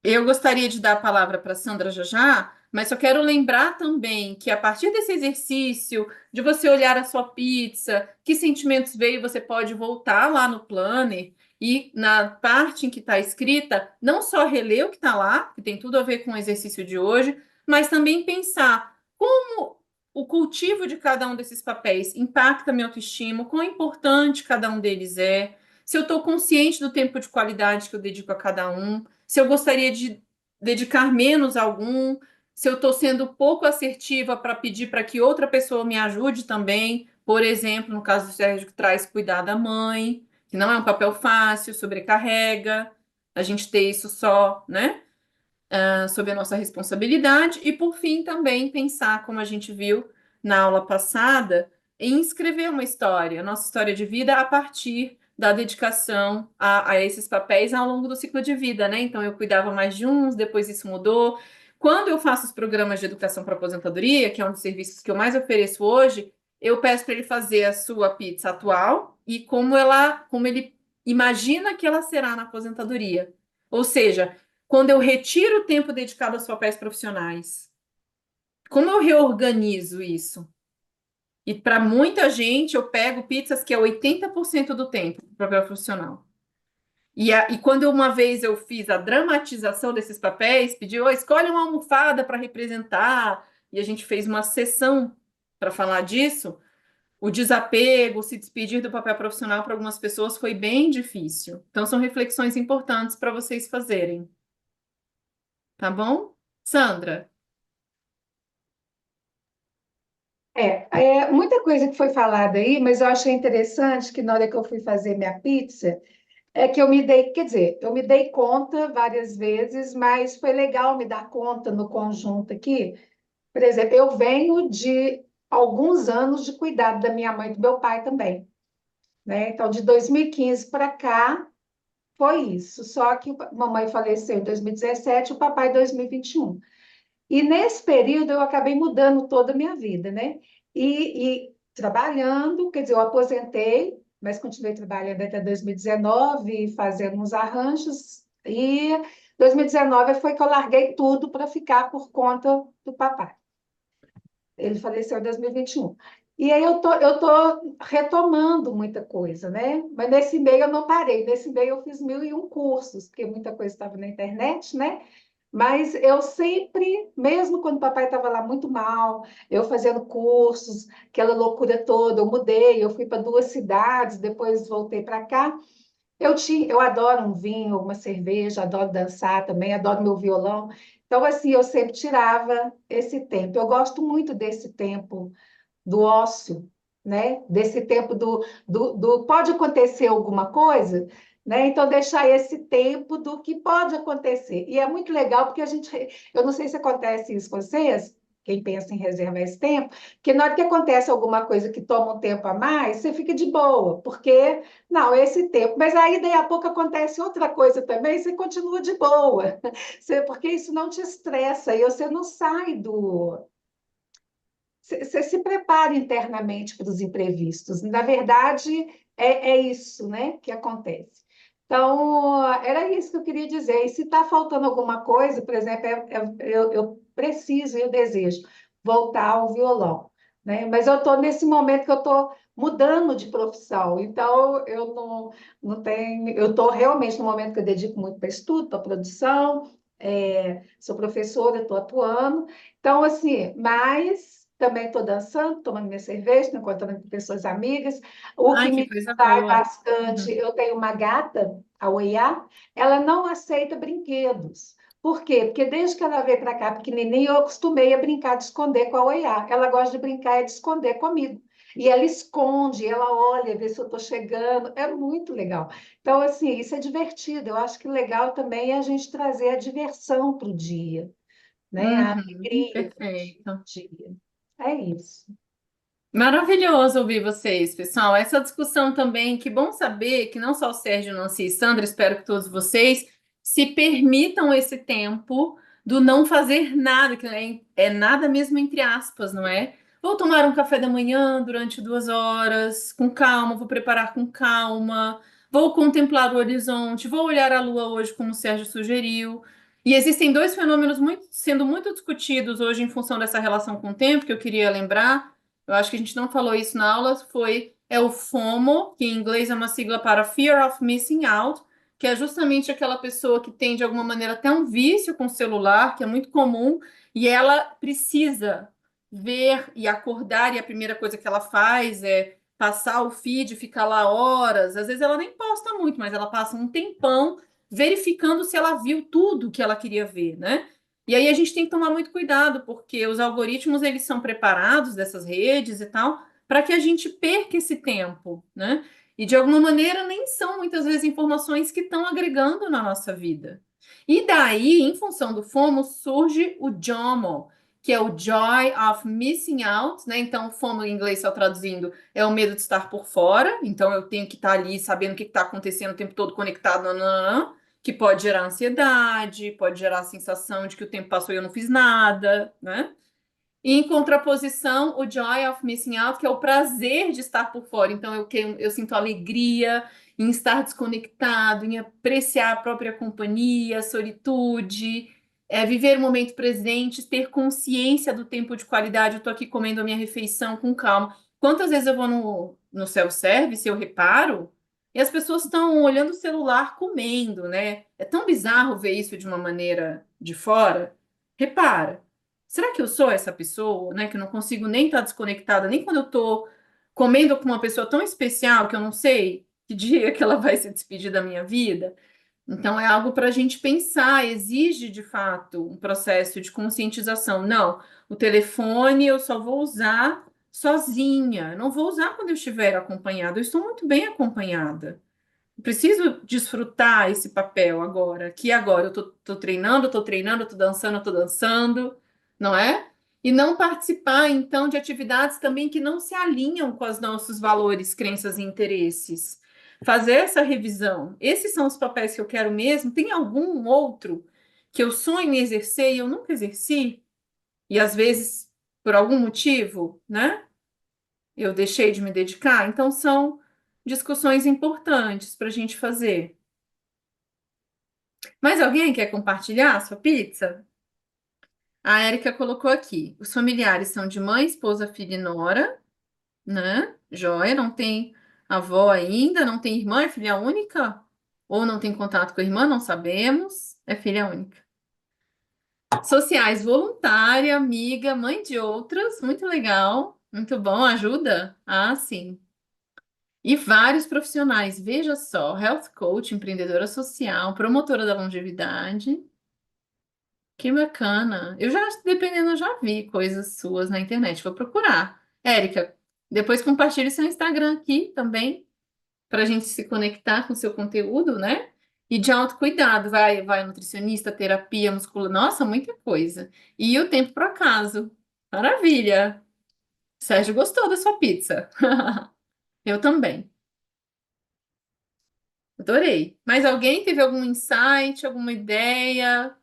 Eu gostaria de dar a palavra para a Sandra já já, mas só quero lembrar também que a partir desse exercício de você olhar a sua pizza, que sentimentos veio, você pode voltar lá no planner e na parte em que está escrita, não só reler o que está lá, que tem tudo a ver com o exercício de hoje, mas também pensar como o cultivo de cada um desses papéis impacta minha autoestima, quão importante cada um deles é, se eu estou consciente do tempo de qualidade que eu dedico a cada um, se eu gostaria de dedicar menos a algum, se eu estou sendo pouco assertiva para pedir para que outra pessoa me ajude também, por exemplo, no caso do Sérgio, que traz cuidar da mãe, que não é um papel fácil, sobrecarrega, a gente ter isso só, né, sob a nossa responsabilidade, e por fim também pensar, como a gente viu na aula passada, em escrever uma história, nossa história de vida a partir da dedicação a esses papéis ao longo do ciclo de vida, né? Então eu cuidava mais de uns, depois isso mudou. Quando eu faço os programas de educação para aposentadoria, que é um dos serviços que eu mais ofereço hoje, eu peço para ele fazer a sua pizza atual e como ele imagina que ela será na aposentadoria. Ou seja, quando eu retiro o tempo dedicado aos papéis profissionais, como eu reorganizo isso? E para muita gente, eu pego pizzas que é 80% do tempo para papel profissional. E quando uma vez eu fiz a dramatização desses papéis, pedi, oh, escolhe uma almofada para representar, e a gente fez uma sessão para falar disso, o desapego, se despedir do papel profissional para algumas pessoas foi bem difícil. Então, são reflexões importantes para vocês fazerem. Tá bom? Sandra? Muita coisa que foi falada aí, mas eu achei interessante que na hora que eu fui fazer minha pizza, é que eu me dei, quer dizer, eu me dei conta várias vezes, mas foi legal me dar conta no conjunto aqui. Por exemplo, eu venho de alguns anos de cuidado da minha mãe e do meu pai também, né? Então, de 2015 para cá, foi isso. Só que a mamãe faleceu em 2017, o papai em 2021. E nesse período eu acabei mudando toda a minha vida, né? E trabalhando, quer dizer, eu aposentei, mas continuei trabalhando até 2019, fazendo uns arranjos. E 2019 foi que eu larguei tudo para ficar por conta do papai. Ele faleceu em 2021. E aí eu tô retomando muita coisa, né? Mas nesse meio eu não parei. Nesse meio eu fiz 1001 cursos, porque muita coisa estava na internet, né? Mas eu sempre, mesmo quando o papai estava lá muito mal, eu fazendo cursos, aquela loucura toda, eu mudei, eu fui para 2 cidades, depois voltei para cá. Eu adoro um vinho, uma cerveja, adoro dançar também, adoro meu violão. Então, assim, eu sempre tirava esse tempo. Eu gosto muito desse tempo do ócio, né? Desse tempo do pode acontecer alguma coisa, né? Então, deixar esse tempo do que pode acontecer. E é muito legal porque eu não sei se acontece isso com vocês, quem pensa em reservar esse tempo, que na hora que acontece alguma coisa que toma um tempo a mais, você fica de boa, porque, não, esse tempo, mas aí daí a pouco acontece outra coisa também, você continua de boa, porque isso não te estressa e você não sai do você se prepara internamente para os imprevistos. Na verdade, é isso, né, que acontece. Então, era isso que eu queria dizer. E se está faltando alguma coisa, por exemplo, eu preciso e eu desejo voltar ao violão, né? Mas eu estou nesse momento que eu estou mudando de profissão, então eu não tenho. Eu estou realmente no momento que eu dedico muito para estudo, para produção, sou professora, estou atuando. Então, assim, mas também estou dançando, tomando minha cerveja, encontrando pessoas amigas. O que Ai, que me coisa distrai boa. bastante, Uhum. eu tenho uma gata, a Oiá, ela não aceita brinquedos. Por quê? Porque desde que ela veio para cá, pequenininha, eu acostumei a brincar de esconder com a Oiá. Ela gosta de brincar e de esconder comigo. E ela esconde, ela olha, vê se eu estou chegando. É muito legal. Então, assim, isso é divertido. Eu acho que legal também é a gente trazer a diversão para o dia, né? A Uhum, alegria para o perfeito. dia. É isso. Maravilhoso ouvir vocês, pessoal. Essa discussão também, que bom saber que não só o Sérgio, Nancy e Sandra, espero que todos vocês se permitam esse tempo do não fazer nada, que é nada mesmo entre aspas, não é? Vou tomar um café da manhã durante 2 horas, com calma, vou preparar com calma, vou contemplar o horizonte, vou olhar a lua hoje, como o Sérgio sugeriu. E existem dois fenômenos sendo muito discutidos hoje em função dessa relação com o tempo, que eu queria lembrar. Eu acho que a gente não falou isso na aula, é o FOMO, que em inglês é uma sigla para Fear of Missing Out, que é justamente aquela pessoa que tem, de alguma maneira, até um vício com o celular, que é muito comum, e ela precisa ver e acordar, e a primeira coisa que ela faz é passar o feed, ficar lá horas. Às vezes ela nem posta muito, mas ela passa um tempão verificando se ela viu tudo que ela queria ver, né? E aí a gente tem que tomar muito cuidado, porque os algoritmos eles são preparados dessas redes e tal, para que a gente perca esse tempo, né? E de alguma maneira nem são muitas vezes informações que estão agregando na nossa vida. E daí, em função do FOMO, surge o JOMO, que é o Joy of Missing Out, né? Então, o FOMO em inglês, só traduzindo, é o medo de estar por fora. Então, eu tenho que estar ali sabendo o que está acontecendo o tempo todo conectado, nananã, que pode gerar ansiedade, pode gerar a sensação de que o tempo passou e eu não fiz nada, né? E em contraposição, o joy of missing out, que é o prazer de estar por fora. Então, eu sinto alegria em estar desconectado, em apreciar a própria companhia, a solitude, viver o momento presente, ter consciência do tempo de qualidade. Eu estou aqui comendo a minha refeição com calma. Quantas vezes eu vou no self-service, eu reparo, e as pessoas estão olhando o celular comendo, né? É tão bizarro ver isso de uma maneira de fora. Repara. Será que eu sou essa pessoa, né, que eu não consigo nem estar desconectada, nem quando eu estou comendo com uma pessoa tão especial que eu não sei que dia que ela vai se despedir da minha vida? Então, é algo para a gente pensar, exige de fato um processo de conscientização. Não, o telefone eu só vou usar sozinha, não vou usar quando eu estiver acompanhada, eu estou muito bem acompanhada. Preciso desfrutar esse papel agora, que agora eu tô treinando, tô dançando, tô dançando, não é? E não participar, então, de atividades também que não se alinham com os nossos valores, crenças e interesses. Fazer essa revisão. Esses são os papéis que eu quero mesmo? Tem algum outro que eu sonho em exercer e eu nunca exerci? E às vezes, por algum motivo, né? Eu deixei de me dedicar? Então, são discussões importantes para a gente fazer. Mais alguém quer compartilhar a sua pizza? A Érica colocou aqui: os familiares são de mãe, esposa, filha e nora. né? Joia, não tem avó ainda, não tem irmã, é filha única? Ou não tem contato com a irmã, não sabemos, é filha única. Sociais, voluntária, amiga, mãe de outras, muito legal, muito bom, ajuda? Ah, sim. E vários profissionais, veja só, health coach, empreendedora social, promotora da longevidade. Que bacana. Eu já, dependendo, eu já vi coisas suas na internet. Vou procurar. Érica, depois compartilhe seu Instagram aqui também, para a gente se conectar com o seu conteúdo, né? E de autocuidado, vai nutricionista, terapia, musculação, nossa, muita coisa. E o tempo por acaso. Maravilha. Sérgio gostou da sua pizza. Eu também. Adorei. Mais alguém teve algum insight, alguma ideia?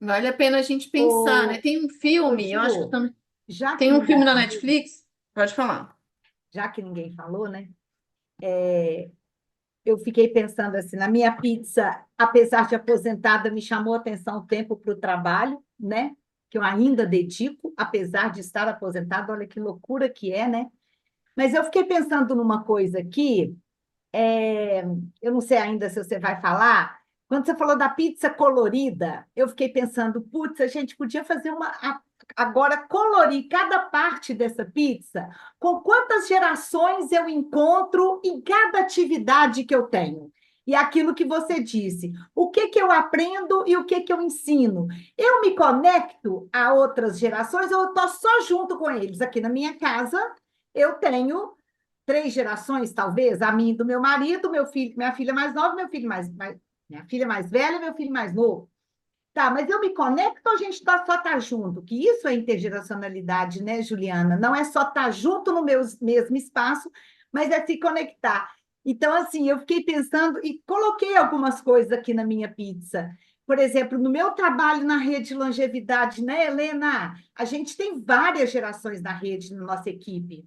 Vale a pena a gente pensar, né? Ô, Tem um ô, filme, eu acho que eu Ju, também. já que Tem um filme ninguém na falou, Netflix? Pode falar. já que ninguém falou, né? Eu fiquei pensando assim, na minha pizza, apesar de aposentada, me chamou a atenção o tempo para o trabalho, né? Que eu ainda dedico, apesar de estar aposentada, olha que loucura que é, né? Mas eu fiquei pensando numa coisa aqui, é, eu não sei ainda se você vai falar. Quando você falou da pizza colorida, eu fiquei pensando, putz, a gente podia fazer agora colorir cada parte dessa pizza com quantas gerações eu encontro em cada atividade que eu tenho. E aquilo que você disse, o que que eu aprendo e o que que eu ensino? Eu me conecto a outras gerações ou eu estou só junto com eles? Aqui na minha casa, eu tenho 3 gerações, talvez, a mim e do meu marido, meu filho, minha filha mais nova, minha filha mais velha, meu filho mais novo. Tá, mas eu me conecto ou a gente só tá junto? Que isso é intergeracionalidade, né, Juliana? Não é só estar junto no mesmo espaço, mas é se conectar. Então, assim, eu fiquei pensando e coloquei algumas coisas aqui na minha pizza. Por exemplo, no meu trabalho na rede de longevidade, né, Helena? A gente tem várias gerações na rede, na nossa equipe.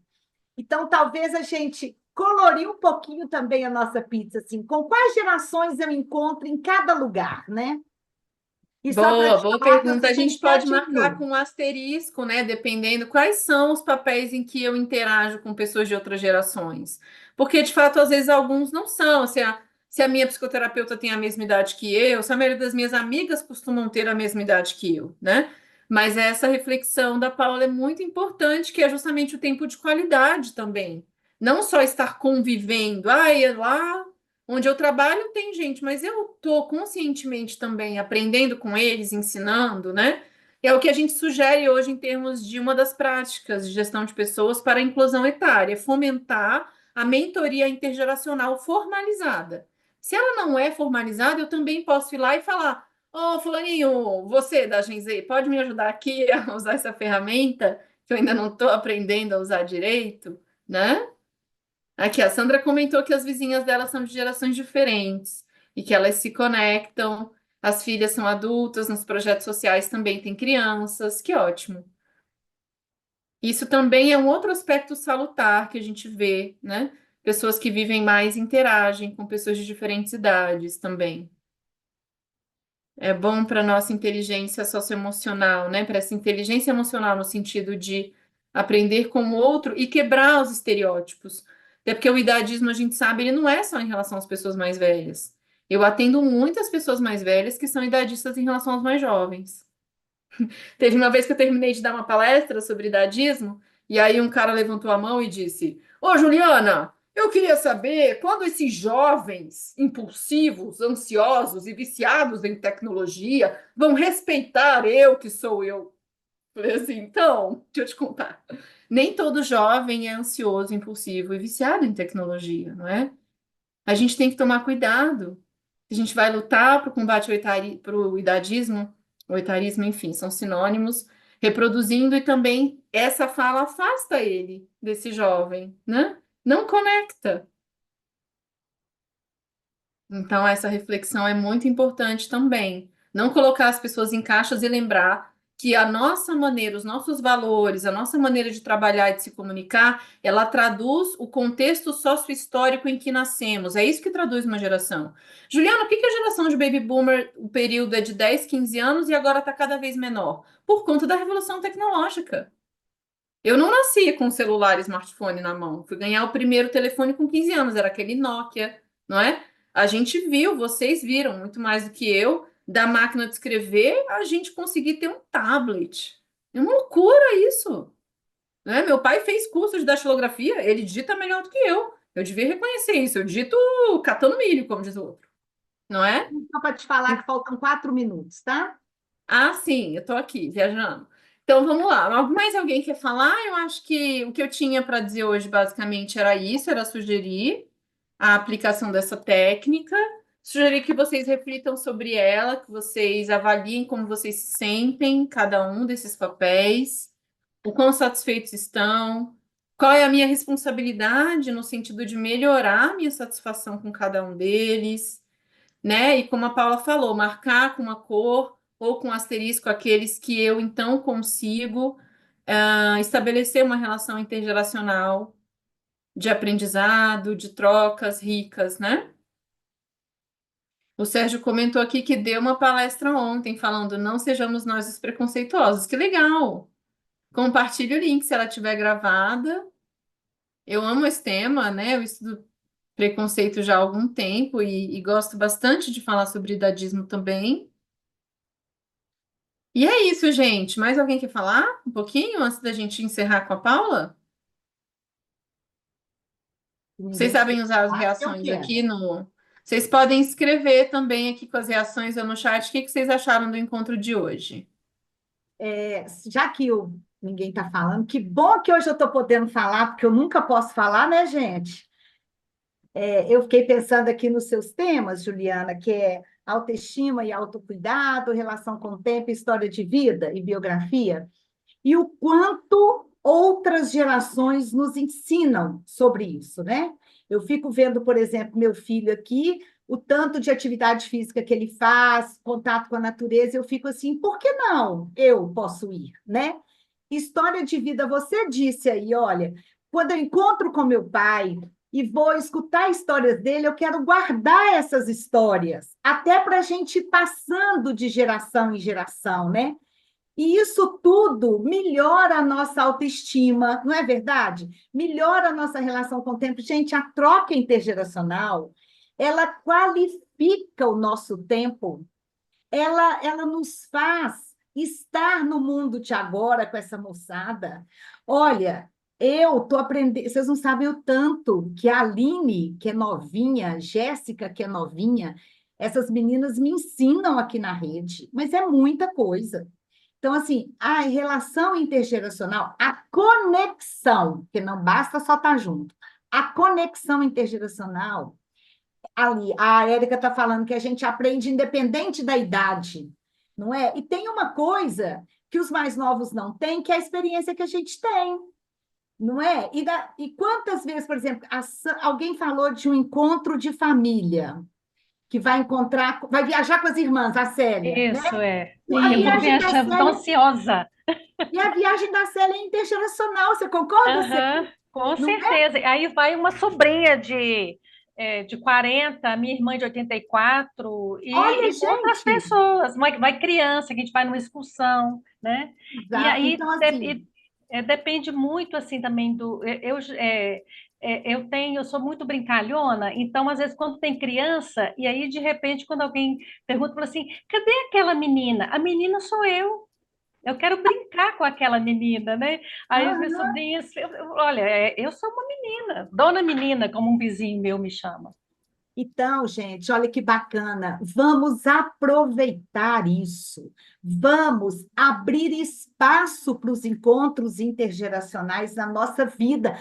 Então, talvez a gente colorir um pouquinho também a nossa pizza, assim, com quais gerações eu encontro em cada lugar, né? E só para Boa, te boa falar que pergunta. você A tem gente pode 7 mil. marcar com um asterisco, né? Dependendo quais são os papéis em que eu interajo com pessoas de outras gerações. Porque, de fato, às vezes alguns não são. Se a minha psicoterapeuta tem a mesma idade que eu, se a maioria das minhas amigas costumam ter a mesma idade que eu, né? Mas essa reflexão da Paula é muito importante, que é justamente o tempo de qualidade também. Não só estar convivendo. É lá onde eu trabalho tem gente, mas eu estou conscientemente também aprendendo com eles, ensinando, né? É o que a gente sugere hoje em termos de uma das práticas de gestão de pessoas para a inclusão etária, fomentar a mentoria intergeracional formalizada. Se ela não é formalizada, eu também posso ir lá e falar: Ô, fulaninho, você da Gen Z, pode me ajudar aqui a usar essa ferramenta que eu ainda não estou aprendendo a usar direito, né? Aqui, a Sandra comentou que as vizinhas dela são de gerações diferentes e que elas se conectam. As filhas são adultas, nos projetos sociais também tem crianças. Que ótimo. Isso também é um outro aspecto salutar que a gente vê, né? Pessoas que vivem mais interagem com pessoas de diferentes idades também. É bom para a nossa inteligência socioemocional, né? Para essa inteligência emocional no sentido de aprender com o outro e quebrar os estereótipos. Até porque o idadismo, a gente sabe, ele não é só em relação às pessoas mais velhas. Eu atendo muitas pessoas mais velhas que são idadistas em relação aos mais jovens. Teve uma vez que eu terminei de dar uma palestra sobre idadismo, e aí um cara levantou a mão e disse: Ô, Juliana, eu queria saber quando esses jovens impulsivos, ansiosos e viciados em tecnologia vão respeitar eu, que sou eu. Falei assim, então, deixa eu te contar. Nem todo jovem é ansioso, impulsivo e viciado em tecnologia, não é? A gente tem que tomar cuidado. A gente vai lutar para o combate para o idadismo, o etarismo, enfim, são sinônimos, reproduzindo e também essa fala afasta ele desse jovem, né? Não conecta. Então, essa reflexão é muito importante também. Não colocar as pessoas em caixas e lembrar que a nossa maneira, os nossos valores, a nossa maneira de trabalhar e de se comunicar, ela traduz o contexto sócio-histórico em que nascemos. É isso que traduz uma geração. Juliana, por que a geração de baby boomer, o período é de 10, 15 anos e agora está cada vez menor? Por conta da revolução tecnológica. Eu não nasci com celular e smartphone na mão. Fui ganhar o primeiro telefone com 15 anos, era aquele Nokia, não é? A gente viu, vocês viram muito mais do que eu, da máquina de escrever, a gente conseguir ter um tablet. É uma loucura isso, né? Meu pai fez curso de datilografia, ele digita melhor do que eu. Eu devia reconhecer isso. Eu digito catando milho, como diz o outro, não é? Só para te falar que faltam 4 minutos, tá? Ah, sim, eu estou aqui, viajando. Então, vamos lá. Mais alguém quer falar? Eu acho que o que eu tinha para dizer hoje, basicamente, era isso, era sugerir a aplicação dessa técnica, sugerir que vocês reflitam sobre ela, que vocês avaliem como vocês se sentem, cada um desses papéis, o quão satisfeitos estão, qual é a minha responsabilidade no sentido de melhorar a minha satisfação com cada um deles, né? E como a Paula falou, marcar com uma cor ou com asterisco aqueles que eu então consigo estabelecer uma relação intergeracional de aprendizado, de trocas ricas, né? O Sérgio comentou aqui que deu uma palestra ontem falando não sejamos nós os preconceituosos. Que legal! Compartilhe o link se ela estiver gravada. Eu amo esse tema, né? Eu estudo preconceito já há algum tempo e gosto bastante de falar sobre idadismo também. E é isso, gente. Mais alguém quer falar um pouquinho antes da gente encerrar com a Paula? Vocês sabem usar as Eu reações quero. aqui no. Vocês podem escrever também aqui com as reações ou no chat. O que vocês acharam do encontro de hoje? Já que ninguém está falando, que bom que hoje eu estou podendo falar, porque eu nunca posso falar, né, gente? Eu fiquei pensando aqui nos seus temas, Juliana, que é autoestima e autocuidado, relação com o tempo, história de vida e biografia, e o quanto outras gerações nos ensinam sobre isso, né? Eu fico vendo, por exemplo, meu filho aqui, o tanto de atividade física que ele faz, contato com a natureza, eu fico assim, por que não eu posso ir, né? História de vida, você disse aí, olha, quando eu encontro com meu pai e vou escutar histórias dele, eu quero guardar essas histórias, até para a gente ir passando de geração em geração, né? E isso tudo melhora a nossa autoestima, não é verdade? Melhora a nossa relação com o tempo. Gente, a troca intergeracional, ela qualifica o nosso tempo, ela nos faz estar no mundo de agora com essa moçada. Olha, eu estou aprendendo, vocês não sabem o tanto que a Aline, que é novinha, a Jéssica, que é novinha, essas meninas me ensinam aqui na rede, mas é muita coisa. Então, assim, a relação intergeracional, a conexão, que não basta só estar junto, a conexão intergeracional, ali, a Érica está falando que a gente aprende independente da idade, não é? E tem uma coisa que os mais novos não têm, que é a experiência que a gente tem, não é? E quantas vezes, por exemplo, alguém falou de um encontro de família, que vai viajar com as irmãs, a Célia, né? Isso é. A Sim, eu estou viagem da viajando, estou Célia ansiosa. E a viagem da Célia é intergeracional, você concorda, Aham, Célia? com Não é? certeza. Aí vai uma sobrinha de 40, minha irmã de 84, Olha, e outras gente! pessoas. Vai criança, que a gente vai numa excursão, né? E Exato. aí Então, assim, depende muito, assim, também do... eu sou muito brincalhona, então, às vezes, quando tem criança, e aí, de repente, quando alguém pergunta, fala assim, cadê aquela menina? A menina sou eu. Eu quero brincar com aquela menina, né? Aí as minhas aham. sobrinhas, olha, eu sou uma menina, dona menina, como um vizinho meu me chama. Então, gente, olha que bacana. Vamos aproveitar isso. Vamos abrir espaço para os encontros intergeracionais na nossa vida.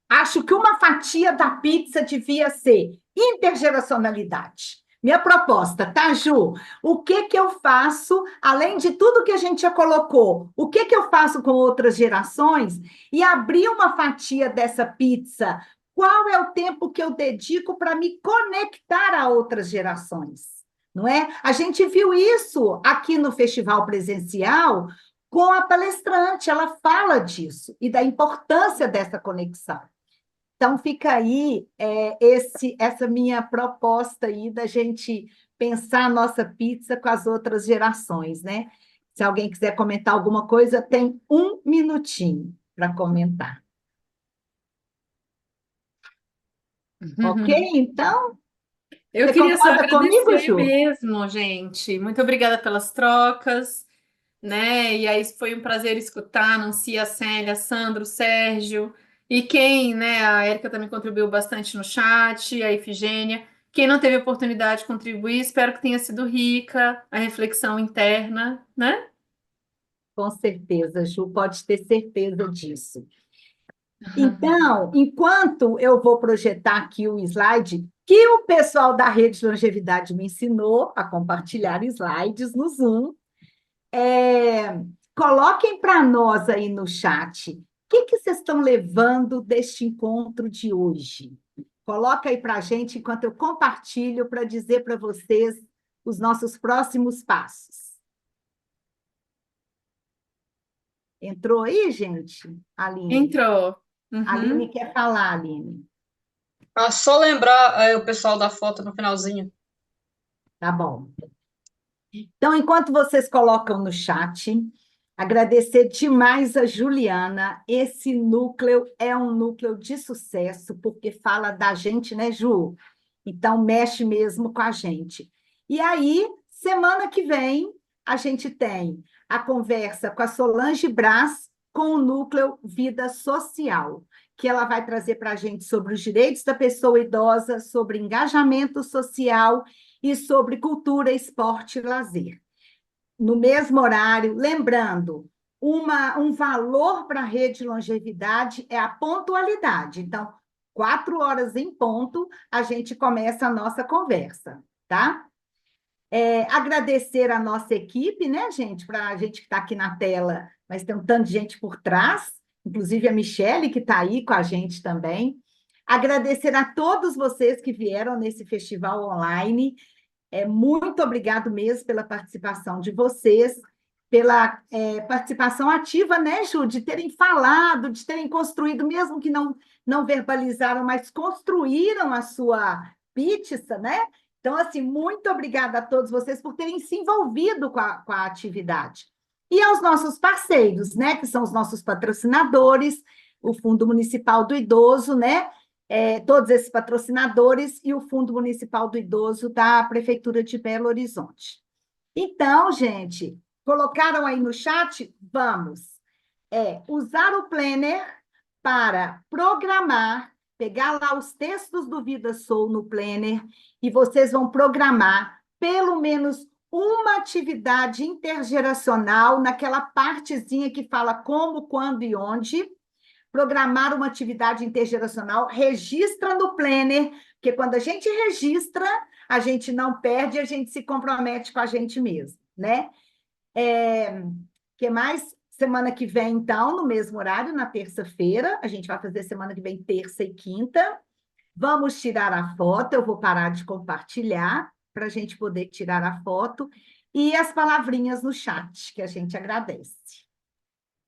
Acho que uma fatia da pizza devia ser intergeracionalidade. Minha proposta, tá, Ju? O que que eu faço, além de tudo que a gente já colocou, o que que eu faço com outras gerações e abrir uma fatia dessa pizza? Qual é o tempo que eu dedico para me conectar a outras gerações? Não é? A gente viu isso aqui no festival presencial, com a palestrante. Ela fala disso e da importância dessa conexão. Então, fica aí essa minha proposta aí da gente pensar a nossa pizza com as outras gerações, né? Se alguém quiser comentar alguma coisa, tem 1 minutinho para comentar. Ok? Então, Eu você queria só concorda comigo, agradecer Ju? mesmo, gente. Muito obrigada pelas trocas, né? E aí foi um prazer escutar, Nancy, a Célia, Sandro, Sérgio, e quem, né? A Érica também contribuiu bastante no chat, a Ifigênia. Quem não teve oportunidade de contribuir, espero que tenha sido rica a reflexão interna, né? Com certeza, Ju, pode ter certeza disso. Então, enquanto eu vou projetar aqui o slide, que o pessoal da Rede de Longevidade me ensinou a compartilhar slides no Zoom, coloquem para nós aí no chat, o que vocês estão levando deste encontro de hoje? Coloca aí para a gente, enquanto eu compartilho, para dizer para vocês os nossos próximos passos. Entrou aí, gente? Aline? Entrou. Aline quer falar, Aline. Só lembrar o pessoal da foto no finalzinho. Tá bom. Então, enquanto vocês colocam no chat, agradecer demais a Juliana. Esse núcleo é um núcleo de sucesso, porque fala da gente, né, Ju? Então, mexe mesmo com a gente. E aí, semana que vem, a gente tem a conversa com a Solange Brás, com o núcleo Vida Social, que ela vai trazer para a gente sobre os direitos da pessoa idosa, sobre engajamento social e sobre cultura, esporte e lazer. No mesmo horário, lembrando, um valor para a rede de longevidade é a pontualidade. Então, 4 horas em ponto, a gente começa a nossa conversa, tá? Agradecer a nossa equipe, né, gente? Para a gente que está aqui na tela, mas tem um tanto de gente por trás, inclusive a Michele, que está aí com a gente também. Agradecer a todos vocês que vieram nesse festival online. Muito obrigado mesmo pela participação de vocês, pela participação ativa, né, Ju? De terem falado, de terem construído, mesmo que não verbalizaram, mas construíram a sua pizza, né? Então, assim, muito obrigada a todos vocês por terem se envolvido com a atividade. E aos nossos parceiros, né, que são os nossos patrocinadores, o Fundo Municipal do Idoso, né? Todos esses patrocinadores e o Fundo Municipal do Idoso da Prefeitura de Belo Horizonte. Então, gente, colocaram aí no chat? Vamos. Usar o Planner para programar, pegar lá os textos do Vida Soul no Planner e vocês vão programar pelo menos uma atividade intergeracional naquela partezinha que fala como, quando e onde. Programar uma atividade intergeracional, registra no Planner, porque quando a gente registra, a gente não perde, a gente se compromete com a gente mesmo, né? Que mais? Semana que vem, então, no mesmo horário, na terça-feira, a gente vai fazer semana que vem, terça e quinta. Vamos tirar a foto, eu vou parar de compartilhar, para a gente poder tirar a foto, e as palavrinhas no chat, que a gente agradece.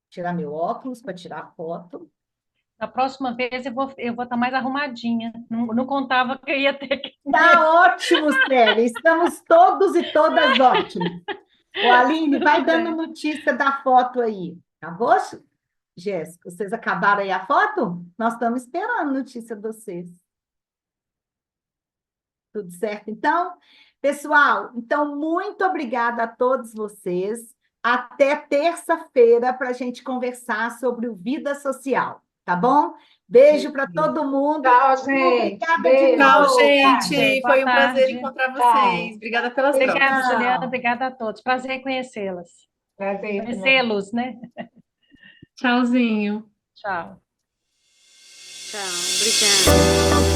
Tirar meu óculos para tirar a foto. Da próxima vez eu vou estar mais arrumadinha. Não contava que eu ia ter que. Tá ótimo, Célia. Estamos todos e todas ótimos. O Aline, vai dando notícia da foto aí. Acabou, Jéssica? Vocês acabaram aí a foto? Nós estamos esperando notícia de vocês. Tudo certo, então? Pessoal, então, muito obrigada a todos vocês. Até terça-feira para a gente conversar sobre o Vida Social, tá bom? Beijo para todo mundo. Tchau, gente. Obrigada Beijo. de novo. Tchau, gente. Boa Foi um prazer tarde. encontrar Tchau. vocês. Obrigada pelas trocas. Obrigada, Tchau. Juliana. Obrigada a todos. Prazer em conhecê-las. Prazer. Conhecê-los, né? Tchauzinho. Tchau. Tchau, obrigada.